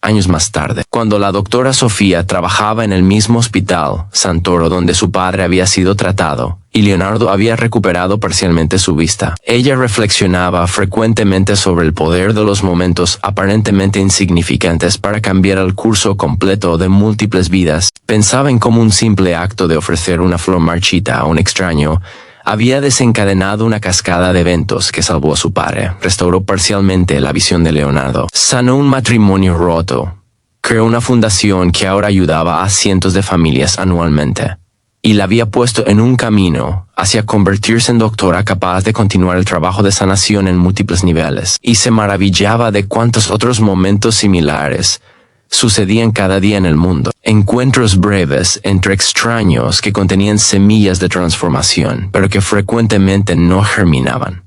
Años más tarde, cuando la doctora Sofía trabajaba en el mismo hospital, Santoro, donde su padre había sido tratado, y Leonardo había recuperado parcialmente su vista, ella reflexionaba frecuentemente sobre el poder de los momentos aparentemente insignificantes para cambiar el curso completo de múltiples vidas. Pensaba en cómo un simple acto de ofrecer una flor marchita a un extraño había desencadenado una cascada de eventos que salvó a su padre, restauró parcialmente la visión de Leonardo, sanó un matrimonio roto, creó una fundación que ahora ayudaba a cientos de familias anualmente, y la había puesto en un camino hacia convertirse en doctora capaz de continuar el trabajo de sanación en múltiples niveles, y se maravillaba de cuántos otros momentos similares sucedían cada día en el mundo. Encuentros breves entre extraños que contenían semillas de transformación, pero que frecuentemente no germinaban.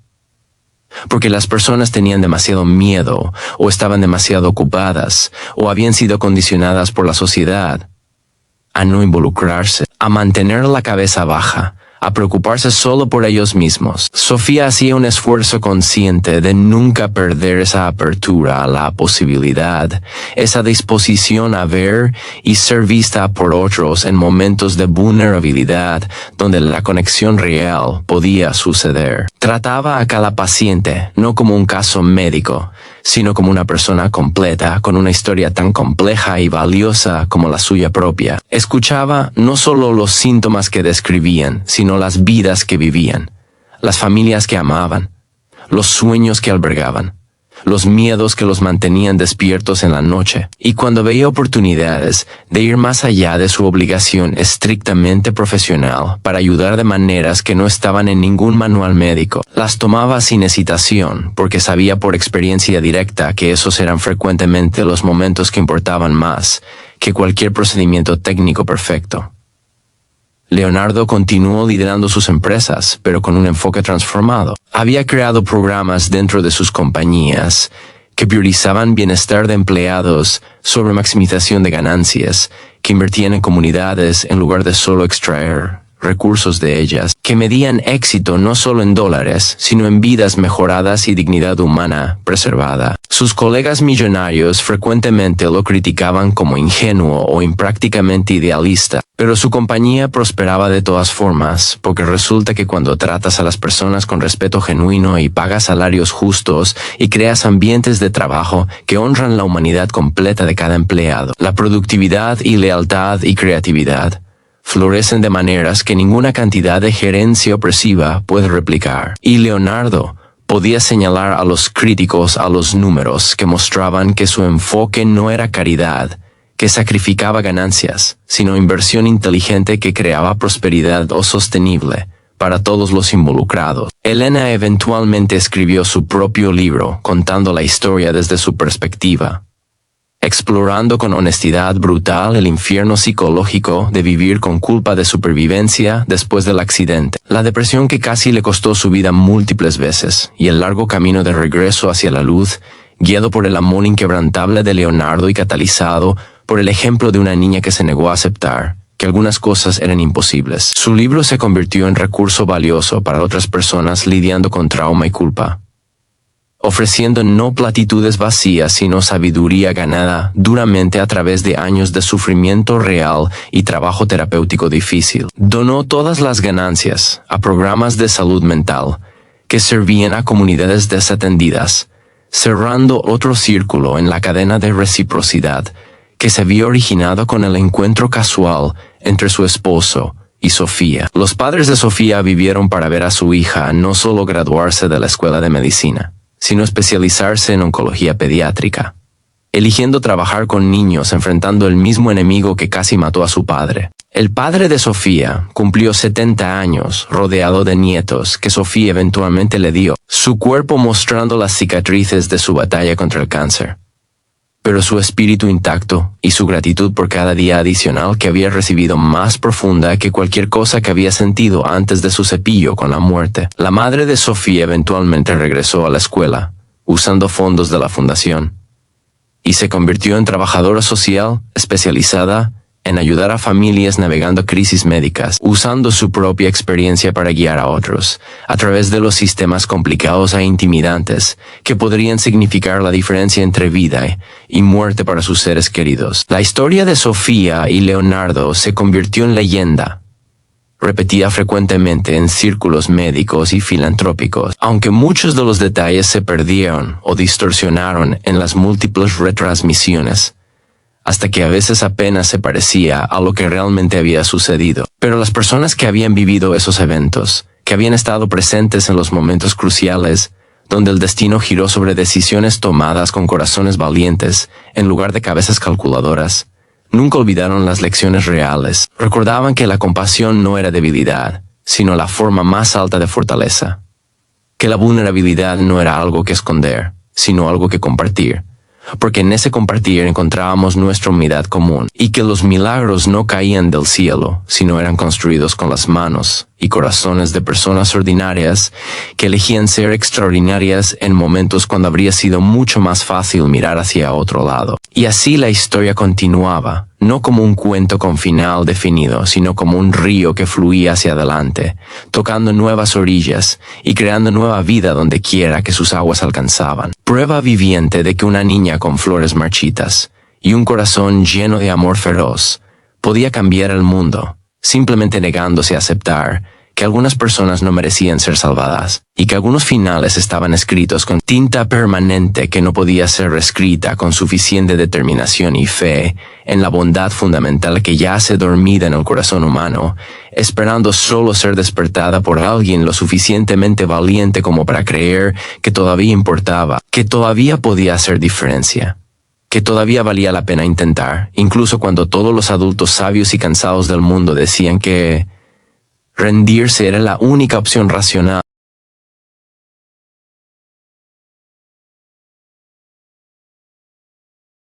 Porque las personas tenían demasiado miedo, o estaban demasiado ocupadas, o habían sido condicionadas por la sociedad a no involucrarse, a mantener la cabeza baja, a preocuparse solo por ellos mismos. Sofía hacía un esfuerzo consciente de nunca perder esa apertura a la posibilidad, esa disposición a ver y ser vista por otros en momentos de vulnerabilidad donde la conexión real podía suceder. Trataba a cada paciente no como un caso médico, sino como una persona completa, con una historia tan compleja y valiosa como la suya propia. Escuchaba no solo los síntomas que describían, sino las vidas que vivían, las familias que amaban, los sueños que albergaban, los miedos que los mantenían despiertos en la noche, y cuando veía oportunidades de ir más allá de su obligación estrictamente profesional para ayudar de maneras que no estaban en ningún manual médico, las tomaba sin hesitación, porque sabía por experiencia directa que esos eran frecuentemente los momentos que importaban más que cualquier procedimiento técnico perfecto. Leonardo continuó liderando sus empresas, pero con un enfoque transformado. Había creado programas dentro de sus compañías que priorizaban bienestar de empleados sobre maximización de ganancias, que invertían en comunidades en lugar de solo extraer recursos de ellas, que medían éxito no solo en dólares, sino en vidas mejoradas y dignidad humana preservada. Sus colegas millonarios frecuentemente lo criticaban como ingenuo o imprácticamente idealista, pero su compañía prosperaba de todas formas, porque resulta que cuando tratas a las personas con respeto genuino y pagas salarios justos y creas ambientes de trabajo que honran la humanidad completa de cada empleado, la productividad y lealtad y creatividad florecen de maneras que ninguna cantidad de gerencia opresiva puede replicar. Y Leonardo podía señalar a los críticos a los números que mostraban que su enfoque no era caridad, que sacrificaba ganancias, sino inversión inteligente que creaba prosperidad o sostenible para todos los involucrados. Elena eventualmente escribió su propio libro contando la historia desde su perspectiva, explorando con honestidad brutal el infierno psicológico de vivir con culpa de supervivencia después del accidente, la depresión que casi le costó su vida múltiples veces, y el largo camino de regreso hacia la luz, guiado por el amor inquebrantable de Leonardo y catalizado por el ejemplo de una niña que se negó a aceptar que algunas cosas eran imposibles. Su libro se convirtió en recurso valioso para otras personas lidiando con trauma y culpa, ofreciendo no platitudes vacías sino sabiduría ganada duramente a través de años de sufrimiento real y trabajo terapéutico difícil. Donó todas las ganancias a programas de salud mental que servían a comunidades desatendidas, cerrando otro círculo en la cadena de reciprocidad que se había originado con el encuentro casual entre su esposo y Sofía. Los padres de Sofía vivieron para ver a su hija no solo graduarse de la escuela de medicina, sino especializarse en oncología pediátrica, eligiendo trabajar con niños enfrentando el mismo enemigo que casi mató a su padre. El padre de Sofía cumplió 70 años rodeado de nietos que Sofía eventualmente le dio, su cuerpo mostrando las cicatrices de su batalla contra el cáncer, pero su espíritu intacto y su gratitud por cada día adicional que había recibido más profunda que cualquier cosa que había sentido antes de su cepillo con la muerte. La madre de Sofía eventualmente regresó a la escuela, usando fondos de la fundación, y se convirtió en trabajadora social especializada en ayudar a familias navegando crisis médicas, usando su propia experiencia para guiar a otros, a través de los sistemas complicados e intimidantes que podrían significar la diferencia entre vida y muerte para sus seres queridos. La historia de Sofía y Leonardo se convirtió en leyenda, repetida frecuentemente en círculos médicos y filantrópicos, aunque muchos de los detalles se perdieron o distorsionaron en las múltiples retransmisiones, hasta que a veces apenas se parecía a lo que realmente había sucedido. Pero las personas que habían vivido esos eventos, que habían estado presentes en los momentos cruciales, donde el destino giró sobre decisiones tomadas con corazones valientes en lugar de cabezas calculadoras, nunca olvidaron las lecciones reales. Recordaban que la compasión no era debilidad, sino la forma más alta de fortaleza, que la vulnerabilidad no era algo que esconder, sino algo que compartir, porque en ese compartir encontrábamos nuestra unidad común, y que los milagros no caían del cielo, sino eran construidos con las manos y corazones de personas ordinarias que elegían ser extraordinarias en momentos cuando habría sido mucho más fácil mirar hacia otro lado. Y así la historia continuaba, no como un cuento con final definido, sino como un río que fluía hacia adelante, tocando nuevas orillas y creando nueva vida donde quiera que sus aguas alcanzaban. Prueba viviente de que una niña con flores marchitas y un corazón lleno de amor feroz podía cambiar el mundo, simplemente negándose a aceptar que algunas personas no merecían ser salvadas, y que algunos finales estaban escritos con tinta permanente que no podía ser reescrita con suficiente determinación y fe en la bondad fundamental que yace dormida en el corazón humano, esperando solo ser despertada por alguien lo suficientemente valiente como para creer que todavía importaba, que todavía podía hacer diferencia, que todavía valía la pena intentar, incluso cuando todos los adultos sabios y cansados del mundo decían que rendirse era la única opción racional.